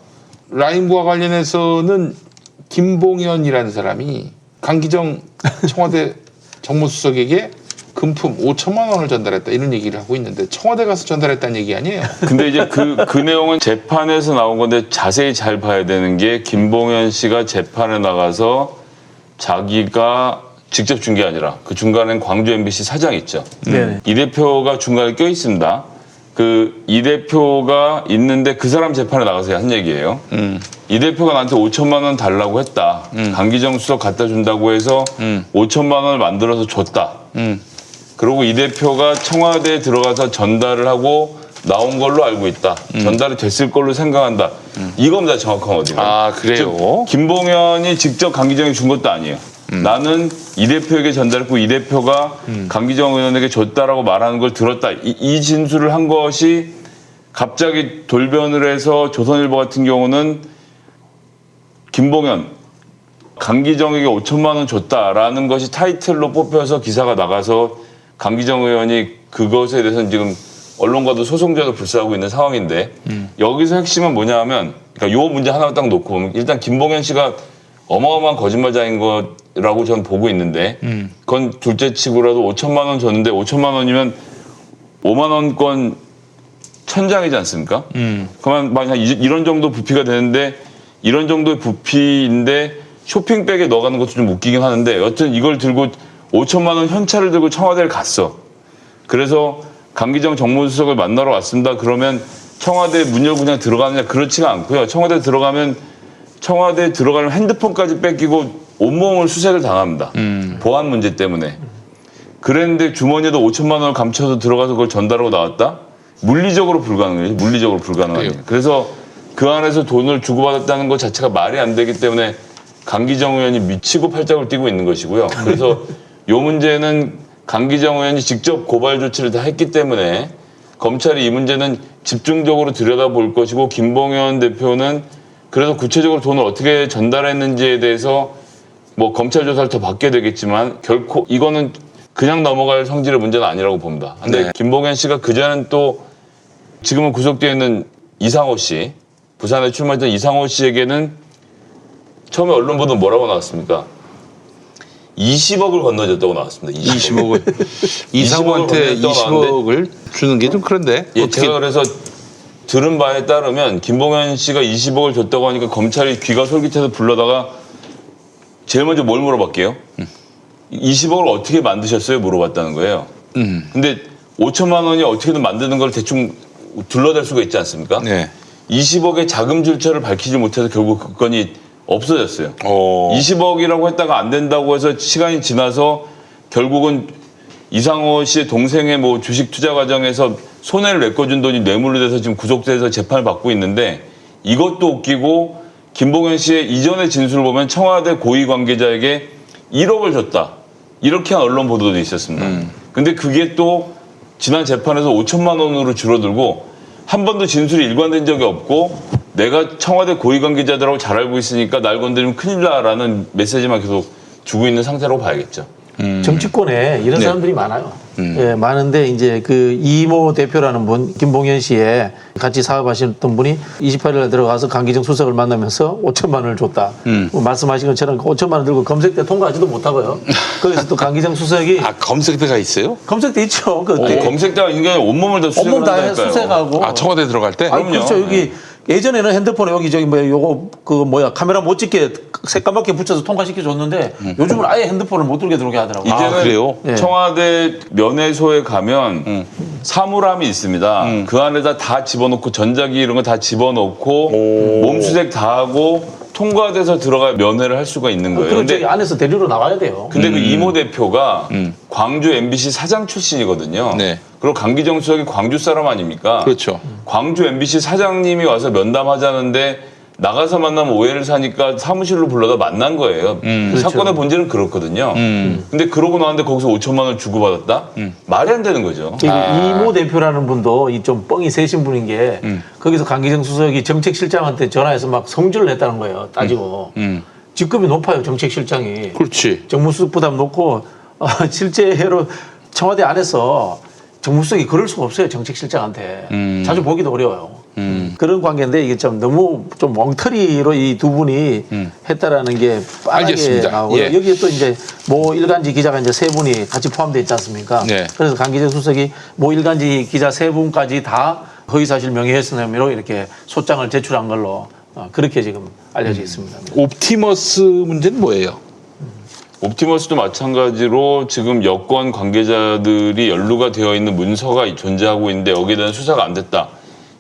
라임과 관련해서는 김봉현이라는 사람이 강기정 청와대 정무수석에게 금품 5천만 원을 전달했다 이런 얘기를 하고 있는데 청와대 가서 전달했다는 얘기 아니에요? 근데 이제 그 내용은 재판에서 나온 건데 자세히 잘 봐야 되는 게 김봉현 씨가 재판에 나가서 자기가 직접 준 게 아니라 그 중간엔 광주 MBC 사장이 있죠. 네네. 이 대표가 중간에 껴 있습니다. 그 이 대표가 있는데 그 사람 재판에 나가서 한 얘기예요. 이 대표가 나한테 5천만 원 달라고 했다. 강기정 수석 갖다 준다고 해서 5천만 원을 만들어서 줬다. 그리고 이 대표가 청와대에 들어가서 전달을 하고 나온 걸로 알고 있다. 전달이 됐을 걸로 생각한다. 이겁니다. 정확한 어디가. 아, 그래요? 김봉현이 직접 강기정에게 준 것도 아니에요. 나는 이 대표에게 전달했고 이 대표가 강기정 의원에게 줬다라고 말하는 걸 들었다. 이 진술을 한 것이 갑자기 돌변을 해서 조선일보 같은 경우는 김봉현, 강기정에게 5천만 원 줬다라는 것이 타이틀로 뽑혀서 기사가 나가서 강기정 의원이 그것에 대해서는 지금 언론과도 소송전을 불사하고 있는 상황인데 여기서 핵심은 뭐냐 하면 그러니까 요 문제 하나 딱 놓고 보면 일단 김봉현 씨가 어마어마한 거짓말자인 거라고 저는 보고 있는데 그건 둘째치고라도 5천만 원 줬는데 5천만 원이면 5만 원권 1,000장이지 않습니까? 그러면 만약 이런 정도 부피가 되는데 이런 정도의 부피인데 쇼핑백에 넣어가는 것도 좀 웃기긴 하는데 여튼 이걸 들고 5천만 원 현찰을 들고 청와대를 갔어. 그래서 강기정 정무수석을 만나러 왔습니다. 그러면 청와대 문 열고 그냥 들어가느냐? 그렇지가 않고요. 청와대 들어가면 핸드폰까지 뺏기고 온몸을 수색을 당합니다. 보안 문제 때문에. 그랬는데 주머니에도 5천만 원을 감춰서 들어가서 그걸 전달하고 나왔다? 물리적으로 불가능해요. 물리적으로 불가능해요. 그래서 그 안에서 돈을 주고받았다는 것 자체가 말이 안 되기 때문에 강기정 의원이 미치고 팔짝을 뛰고 있는 것이고요. 그래서 이 문제는 강기정 의원이 직접 고발 조치를 다 했기 때문에 검찰이 이 문제는 집중적으로 들여다볼 것이고 김봉현 대표는 그래서 구체적으로 돈을 어떻게 전달했는지에 대해서 뭐 검찰 조사를 더 받게 되겠지만 결코 이거는 그냥 넘어갈 성질의 문제는 아니라고 봅니다. 근데 네. 김봉현 씨가 그전엔 또 지금은 구속되어 있는 이상호 씨, 부산에 출마했던 이상호 씨에게는 처음에 언론 보도는 뭐라고 나왔습니까? 20억을 건너줬다고 나왔습니다. 20억을. 이상호한테 20억을 주는 게 좀 그런데. 예, 어떻게. 제가 그래서 들은 바에 따르면 김봉현 씨가 20억을 줬다고 하니까 검찰이 귀가 솔깃해서 불러다가 제일 먼저 뭘 물어봤게요? 20억을 어떻게 만드셨어요? 물어봤다는 거예요. 근데 5천만 원이 어떻게든 만드는 걸 대충 둘러댈 수가 있지 않습니까? 네. 20억의 자금 출처를 밝히지 못해서 결국 그 건이 없어졌어요. 20억이라고 했다가 안 된다고 해서 시간이 지나서 결국은 이상호 씨의 동생의 뭐 주식 투자 과정에서 손해를 메꿔준 돈이 뇌물로 돼서 지금 구속돼서 재판을 받고 있는데 이것도 웃기고 김봉현 씨의 이전의 진술을 보면 청와대 고위 관계자에게 1억을 줬다. 이렇게 한 언론 보도도 있었습니다. 근데 그게 또 지난 재판에서 5천만 원으로 줄어들고 한 번도 진술이 일관된 적이 없고 내가 청와대 고위 관계자들하고 잘 알고 있으니까 날 건드리면 큰일 나라는 메시지만 계속 주고 있는 상태라고 봐야겠죠. 정치권에 이런 네. 사람들이 많아요. 예, 많은데 이제 그 이모 대표라는 분, 김봉현 씨에 같이 사업하셨던 분이 28일에 들어가서 강기정 수석을 만나면서 5천만 원을 줬다. 뭐 말씀하신 것처럼 5천만 원 들고 검색대 통과하지도 못하고요. 거기서 또 강기정 수석이 아, 검색대가 있어요? 검색대 있죠. 그 검색자가 인간의 온몸을 다 수색을 온몸 다 한다니까요. 수색하고. 아, 청와대 들어갈 때? 아니, 그렇죠. 여기 예전에는 핸드폰에 여기 저기 뭐 요거 그 뭐야 카메라 못 찍게 새까맣게 붙여서 통과시켜 줬는데 요즘은 아예 핸드폰을 못 들게 들어오게 하더라고요. 이제는 그래요? 예. 청와대 면회소에 가면 사물함이 있습니다. 그 안에다 다 집어넣고 전자기 이런 거 다 집어넣고 몸수색 다 하고 통과돼서 들어가 면회를 할 수가 있는 거예요. 그럼 저기 안에서 데리러 나와야 돼요. 근데 그 이모 대표가 광주 MBC 사장 출신이거든요. 네. 그리고 강기정 수석이 광주 사람 아닙니까? 그렇죠. 광주 MBC 사장님이 와서 면담하자는데 나가서 만나면 오해를 사니까 사무실로 불러다 만난 거예요. 사건의 본질은 그렇거든요. 근데 그러고 나왔는데 거기서 5천만 원을 주고받았다? 말이 안 되는 거죠. 이모 대표라는 분도 이 좀 뻥이 세신 분인 게 거기서 강기정 수석이 정책실장한테 전화해서 막 성질을 냈다는 거예요. 따지고. 직급이 높아요. 정책실장이. 그렇지. 정무수석 부담 놓고 실제로 청와대 안에서 정무수석이 그럴 수가 없어요. 정책실장한테. 자주 보기도 어려워요. 그런 관계인데 이게 좀 너무 좀 엉터리로 이 두 분이 했다라는 게 뻔하게 알겠습니다. 나오고요. 예. 여기에 또 이제 모 일간지 기자가 이제 세 분이 같이 포함되어 있지 않습니까? 네. 그래서 강기재 수석이 모 일간지 기자 세 분까지 다 허위사실 명예훼손 혐의로 이렇게 소장을 제출한 걸로 그렇게 지금 알려져 있습니다. 옵티머스 문제는 뭐예요? 옵티머스도 마찬가지로 지금 여권 관계자들이 연루가 되어 있는 문서가 존재하고 있는데 여기에 대한 수사가 안 됐다.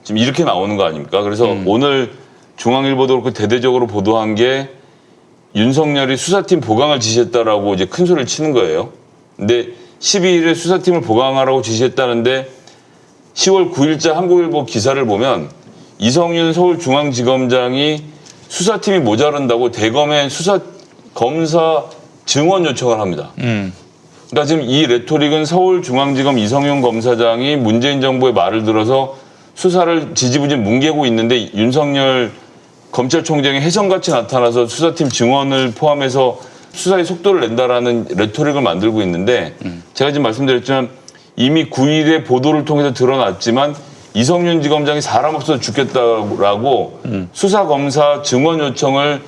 지금 이렇게 나오는 거 아닙니까? 그래서 오늘 중앙일보도 그렇고 대대적으로 보도한 게 윤석열이 수사팀 보강을 지시했다라고 이제 큰 소리를 치는 거예요. 근데 12일에 수사팀을 보강하라고 지시했다는데 10월 9일자 한국일보 기사를 보면 이성윤 서울중앙지검장이 수사팀이 모자란다고 대검에 검사 증언 요청을 합니다. 그러니까 지금 이 레토릭은 서울중앙지검 이성윤 검사장이 문재인 정부의 말을 들어서 수사를 지지부진 뭉개고 있는데 윤석열 검찰총장이 혜성같이 나타나서 수사팀 증언을 포함해서 수사의 속도를 낸다라는 레토릭을 만들고 있는데 제가 지금 말씀드렸지만 이미 9일에 보도를 통해서 드러났지만 이성윤 지검장이 사람 없어서 죽겠다라고 수사검사 증언 요청을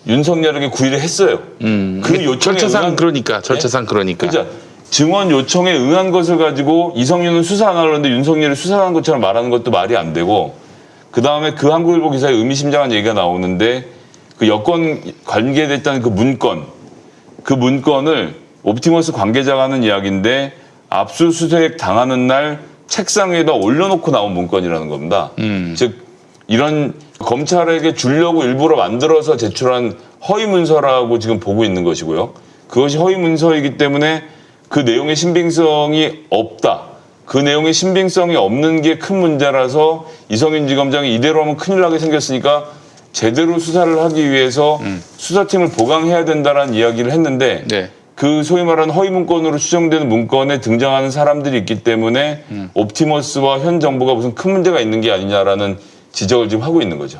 윤석열에게 9일에 했어요. 그 요청에 절차상 그러니까. 그렇죠. 증언 요청에 응한 것을 가지고 이성윤은 수사 안 하려는데 윤석열이 수사한 것처럼 말하는 것도 말이 안 되고 그 다음에 그 한국일보 기사에 의미심장한 얘기가 나오는데 그 여권 관계됐다는 그 문건을 옵티머스 관계자가 하는 이야기인데 압수수색 당하는 날 책상 위에다 올려놓고 나온 문건이라는 겁니다. 즉 이런 검찰에게 주려고 일부러 만들어서 제출한 허위 문서라고 지금 보고 있는 것이고요. 그것이 허위 문서이기 때문에 그 내용의 신빙성이 없다. 그 내용의 신빙성이 없는 게 큰 문제라서 이성윤 지검장이 이대로 하면 큰일 나게 생겼으니까 제대로 수사를 하기 위해서 수사팀을 보강해야 된다라는 이야기를 했는데 네. 그 소위 말하는 허위 문건으로 추정되는 문건에 등장하는 사람들이 있기 때문에 옵티머스와 현 정부가 무슨 큰 문제가 있는 게 아니냐라는 지적을 지금 하고 있는 거죠.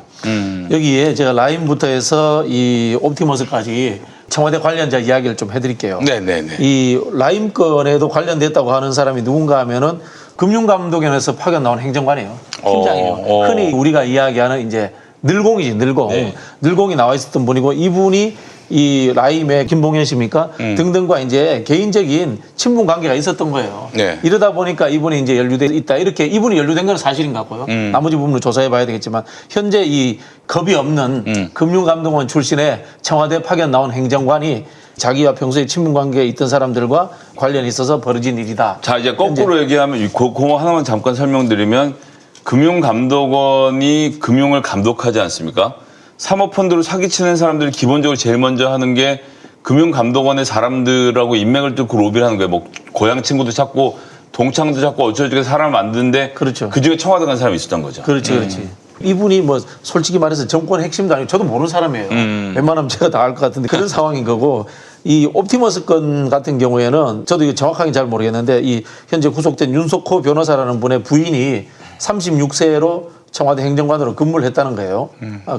여기에 제가 라임부터 해서 이 옵티머스까지 청와대 관련자 이야기를 좀 해드릴게요. 네네네. 이 라임 건에도 관련됐다고 하는 사람이 누군가 하면은 금융감독원에서 파견 나온 행정관이에요. 팀장이에요. 흔히 우리가 이야기하는 이제 늘공이지, 늘공. 네. 늘공이 나와 있었던 분이고 이분이 이 라임의 김봉현 씨입니까? 등등과 이제 개인적인 친분 관계가 있었던 거예요. 네. 이러다 보니까 이분이 이제 연루돼 있다. 이렇게 이분이 연루된 건 사실인 것 같고요. 나머지 부분을 조사해 봐야 되겠지만 현재 이 겁이 없는 금융감독원 출신의 청와대 파견 나온 행정관이 자기와 평소에 친분 관계에 있던 사람들과 관련이 있어서 벌어진 일이다. 자, 이제 거꾸로 얘기하면 그거 하나만 잠깐 설명드리면 금융감독원이 금융을 감독하지 않습니까? 사모펀드로 사기치는 사람들이 기본적으로 제일 먼저 하는 게 금융감독원의 사람들하고 인맥을 뚫고 로비를 하는 거예요. 뭐 고향 친구도 찾고 동창도 찾고 어쩌고저쩌고 사람을 만드는데 그렇죠. 그중에 청와대 간 사람이 있었던 거죠. 그렇지, 그렇지. 이분이 뭐 솔직히 말해서 정권 핵심도 아니고 저도 모르는 사람이에요. 웬만하면 제가 다 알 것 같은데 그런 상황인 거고 이 옵티머스 건 같은 경우에는 저도 이거 정확하게 잘 모르겠는데 이 현재 구속된 윤석호 변호사라는 분의 부인이 36세로 청와대 행정관으로 근무를 했다는 거예요.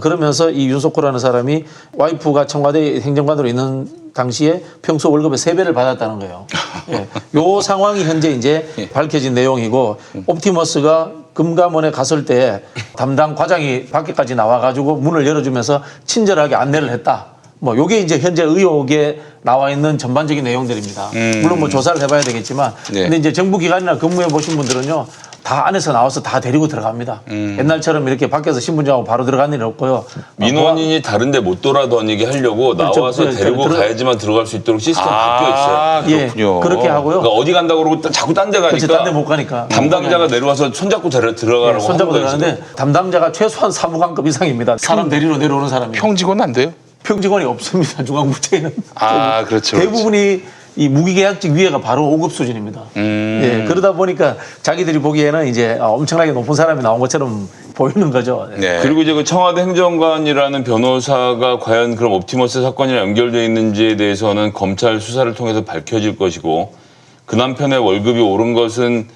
그러면서 이 윤석호라는 사람이 와이프가 청와대 행정관으로 있는 당시에 평소 월급의 3배를 받았다는 거예요. 예. 요 상황이 현재 이제 밝혀진 내용이고 옵티머스가 금감원에 갔을 때 담당 과장이 밖에까지 나와가지고 문을 열어주면서 친절하게 안내를 했다. 뭐 요게 이제 현재 의혹에 나와 있는 전반적인 내용들입니다. 물론 뭐 조사를 해봐야 되겠지만, 네. 근데 이제 정부기관이나 근무해 보신 분들은요, 다 안에서 나와서 다 데리고 들어갑니다. 옛날처럼 이렇게 밖에서 신분증하고 바로 들어가는 일은 없고요. 민원인이 다른데 못 돌아다니게 하려고 그렇죠. 나와서 그렇죠. 데리고 가야지만 들어갈 수 있도록 시스템 바뀌어 있어요. 그렇군요. 예, 그렇게 하고요. 그러니까 어디 간다고 그러고 자꾸 딴 데 그렇지, 가니까 딴 데 못 가니까. 담당자가 내려와서 손잡고 들어가라고 손잡고 하는 거예요. 들어가는데 담당자가 최소한 사무관급 이상입니다. 사람 데리러 내려오는 사람이. 평직원 안 돼요? 평직원이 없습니다. 중앙부처에는. 아, 그렇죠. 대부분이 이 무기계약직 위에가 바로 5급 수준입니다. 예, 그러다 보니까 자기들이 보기에는 이제 엄청나게 높은 사람이 나온 것처럼 보이는 거죠. 네. 그리고 이제 그 청와대 행정관이라는 변호사가 과연 그럼 옵티머스 사건이랑 연결되어 있는지에 대해서는 검찰 수사를 통해서 밝혀질 것이고 그 남편의 월급이 오른 것은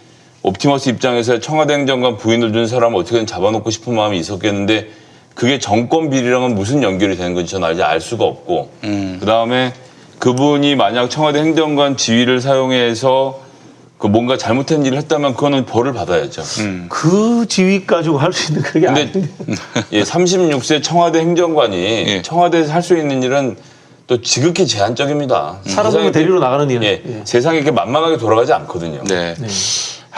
옵티머스 입장에서 청와대 행정관 부인을 둔 사람을 어떻게든 잡아놓고 싶은 마음이 있었겠는데 그게 정권 비리랑은 무슨 연결이 되는 건지 저는 아직 알 수가 없고 그다음에 그분이 만약 청와대 행정관 지위를 사용해서 그 뭔가 잘못된 일을 했다면 그거는 벌을 받아야죠. 그 지위 가지고 할 수 있는 그게 근데 아닌데. 예, 36세 청와대 행정관이 예. 청와대에서 할 수 있는 일은 또 지극히 제한적입니다. 사람을 데리러 나가는 일은. 예, 예. 세상이 이렇게 만만하게 돌아가지 않거든요. 네.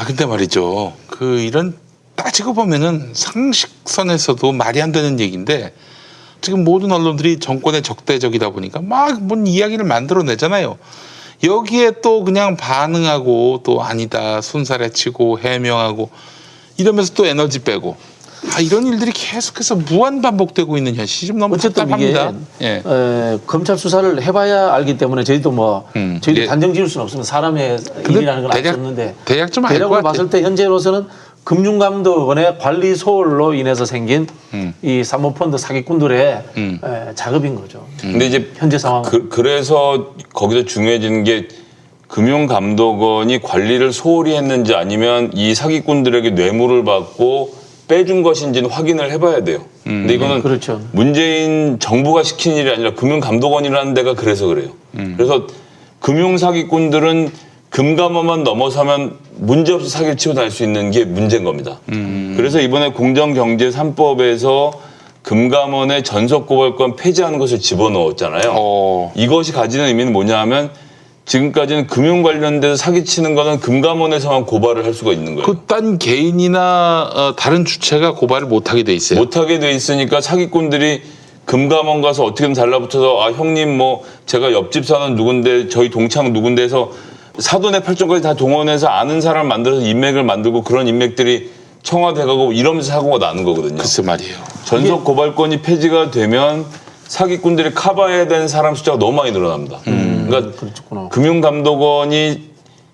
근데 말이죠. 그 이런 따지고 보면은 상식선에서도 말이 안 되는 얘기인데 지금 모든 언론들이 정권의 적대적이다 보니까 막 뭔 이야기를 만들어내잖아요. 여기에 또 그냥 반응하고 또 아니다 순살에 치고 해명하고 이러면서 또 에너지 빼고 이런 일들이 계속해서 무한 반복되고 있는 현실이 좀 너무 어쨌든 이게 답답합니다. 예. 검찰 수사를 해봐야 알기 때문에 저희도 저희도 예. 단정 지을 수는 없습니다. 사람의 일이라는 건 알 수 없는데 대략 좀 알 것 대략으로 같아요. 봤을 때 현재로서는 금융감독원의 관리 소홀로 인해서 생긴 이 사모펀드 사기꾼들의 작업인 거죠. 근데 이제 현재 상황. 그래서 거기서 중요해지는 게 금융감독원이 관리를 소홀히 했는지 아니면 이 사기꾼들에게 뇌물을 받고 빼준 것인지는 확인을 해봐야 돼요. 근데 이거는 그렇죠. 문재인 정부가 시킨 일이 아니라 금융감독원이라는 데가 그래서 그래요. 그래서 금융사기꾼들은 금감원만 넘어서면 문제없이 사기를 치고 다닐 수 있는 게 문제인 겁니다. 그래서 이번에 공정경제 3법에서 금감원의 전속고발권 폐지하는 것을 집어넣었잖아요. 이것이 가지는 의미는 뭐냐 하면 지금까지는 금융 관련돼서 사기치는 거는 금감원에서만 고발을 할 수가 있는 거예요. 그 딴 개인이나 다른 주체가 고발을 못하게 돼 있어요. 못하게 돼 있으니까 사기꾼들이 금감원 가서 어떻게든 달라붙어서 형님 제가 옆집 사는 누군데 저희 동창 누군데 해서 사돈의 팔촌까지 다 동원해서 아는 사람을 만들어서 인맥을 만들고 그런 인맥들이 청와대 가고 이러면서 사고가 나는 거거든요. 글쎄 말이에요. 전속 고발권이 폐지가 되면 사기꾼들이 커버해야 되는 사람 숫자가 너무 많이 늘어납니다. 그러니까 그렇구나. 금융감독원이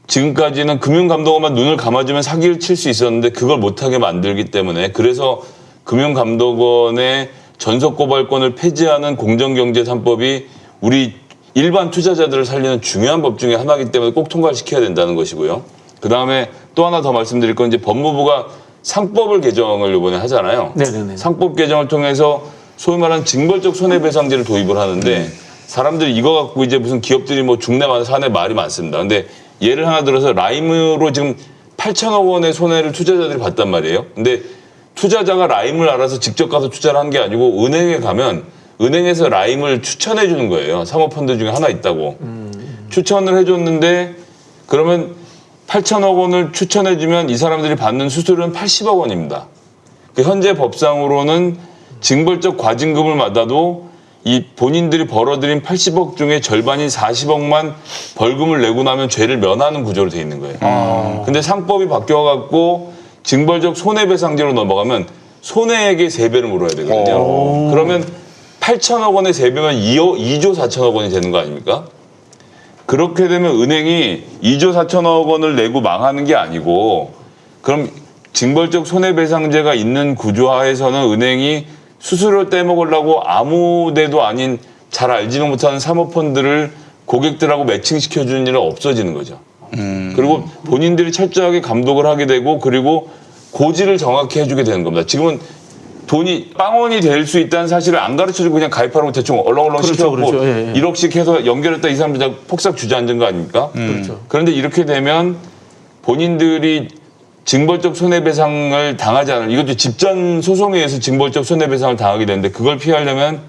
지금까지는 금융감독원만 눈을 감아주면 사기를 칠 수 있었는데 그걸 못하게 만들기 때문에 그래서 금융감독원의 전속고발권을 폐지하는 공정경제 3법이 우리 일반 투자자들을 살리는 중요한 법 중에 하나이기 때문에 꼭 통과시켜야 된다는 것이고요. 그다음에 또 하나 더 말씀드릴 건 이제 법무부가 상법을 개정을 이번에 하잖아요. 네네네. 상법 개정을 통해서 소위 말하는 징벌적 손해배상제를 도입을 하는데 사람들이 이거 갖고 이제 무슨 기업들이 중내 사내 말이 많습니다. 근데 예를 하나 들어서 라임으로 지금 8천억 원의 손해를 투자자들이 봤단 말이에요. 근데 투자자가 라임을 알아서 직접 가서 투자를 한 게 아니고 은행에 가면 은행에서 라임을 추천해 주는 거예요. 사모펀드 중에 하나 있다고. 추천을 해줬는데 그러면 8천억 원을 추천해 주면 이 사람들이 받는 수수료는 80억 원입니다. 현재 법상으로는 징벌적 과징금을 받아도 이 본인들이 벌어들인 80억 중에 절반인 40억만 벌금을 내고 나면 죄를 면하는 구조로 돼 있는 거예요. 근데 상법이 바뀌어갖고 징벌적 손해배상제로 넘어가면 손해액의 3배를 물어야 되거든요. 그러면 8천억 원의 3배면 2조 4천억 원이 되는 거 아닙니까? 그렇게 되면 은행이 2조 4천억 원을 내고 망하는 게 아니고 그럼 징벌적 손해배상제가 있는 구조하에서는 은행이 수수료 떼먹으려고 아무 데도 아닌 잘 알지도 못하는 사모펀드를 고객들하고 매칭시켜주는 일은 없어지는 거죠. 그리고 본인들이 철저하게 감독을 하게 되고 그리고 고지를 정확히 해주게 되는 겁니다. 지금은 돈이 빵원이 될 수 있다는 사실을 안 가르쳐주고 그냥 가입하라고 대충 얼렁얼렁 그렇죠, 시켜갖고 그렇죠. 예, 예. 1억씩 해서 연결했다 이 사람들 폭삭 주저앉은 거 아닙니까? 그렇죠. 그런데 이렇게 되면 본인들이 징벌적 손해배상을 당하지 않을 이것도 집전 소송에 의해서 징벌적 손해배상을 당하게 되는데 그걸 피하려면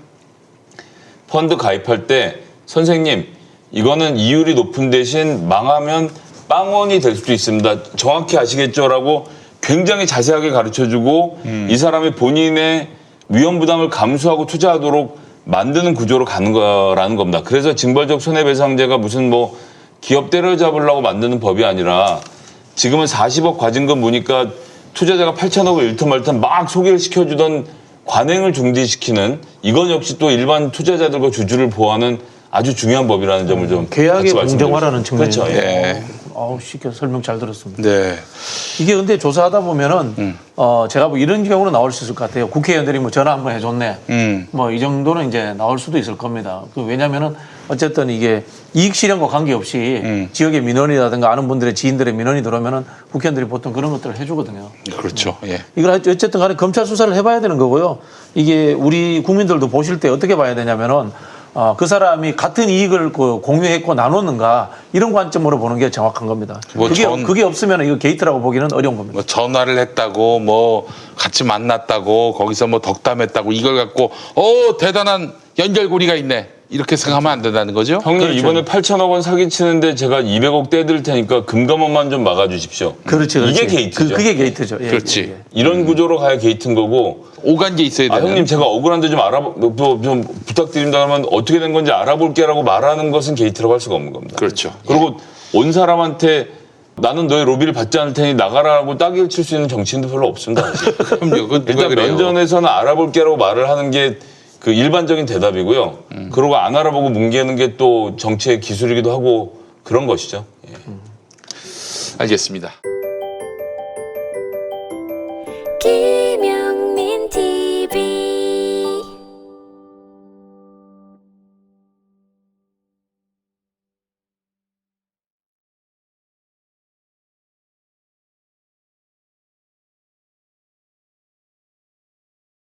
펀드 가입할 때 선생님 이거는 이율이 높은 대신 망하면 빵원이 될 수도 있습니다. 정확히 아시겠죠라고 굉장히 자세하게 가르쳐주고 이 사람이 본인의 위험 부담을 감수하고 투자하도록 만드는 구조로 가는 거라는 겁니다. 그래서 징벌적 손해배상제가 무슨 기업 때려잡으려고 만드는 법이 아니라 지금은 40억 과징금 무니까 투자자가 8천억을 잃든 말든 막 소개를 시켜주던 관행을 중지시키는 이건 역시 또 일반 투자자들과 주주를 보호하는 아주 중요한 법이라는 점을 좀 계약의 같이 공정화라는 측면이죠. 그렇죠. 예. 예. 쉽게 설명 잘 들었습니다. 네. 이게 근데 조사하다 보면은 제가 이런 경우는 나올 수 있을 것 같아요. 국회의원들이 전화 한번 해줬네. 이 정도는 이제 나올 수도 있을 겁니다. 왜냐면은 어쨌든 이게 이익 실현과 관계없이 지역의 민원이라든가 아는 분들의 지인들의 민원이 들어오면은 국회의원들이 보통 그런 것들을 해주거든요. 그렇죠. 예. 이걸 어쨌든 간에 검찰 수사를 해봐야 되는 거고요. 이게 우리 국민들도 보실 때 어떻게 봐야 되냐면은 그 사람이 같은 이익을 공유했고 나눴는가 이런 관점으로 보는 게 정확한 겁니다. 뭐 그게 없으면 이거 게이트라고 보기는 어려운 겁니다. 뭐 전화를 했다고 뭐 같이 만났다고 거기서 뭐 덕담했다고 이걸 갖고 대단한 연결고리가 있네 이렇게 생각하면 안 된다는 거죠? 형님 그렇죠. 이번에 8천억 원 사기치는데 제가 200억 떼드릴 테니까 금감원만 좀 막아주십시오. 그렇죠. 이게 게이트죠. 그게 게이트죠. 예, 그렇지. 예, 예. 이런 구조로 가야 게이트인 거고. 오간 게 있어야 되는. 형님 제가 억울한데 좀 부탁드립니다 하면 어떻게 된 건지 알아볼게라고 말하는 것은 게이트라고 할 수가 없는 겁니다. 그렇죠. 그리고 온 사람한테 나는 너의 로비를 받지 않을 테니 나가라고 따귀를 칠 수 있는 정치인도 별로 없습니다. 그럼요. 그건 누가 일단 그래요? 면전에서는 알아볼게라고 말을 하는 게 그 일반적인 대답이고요. 그러고 안 알아보고 뭉개는 게 또 정치의 기술이기도 하고 그런 것이죠. 예. 알겠습니다.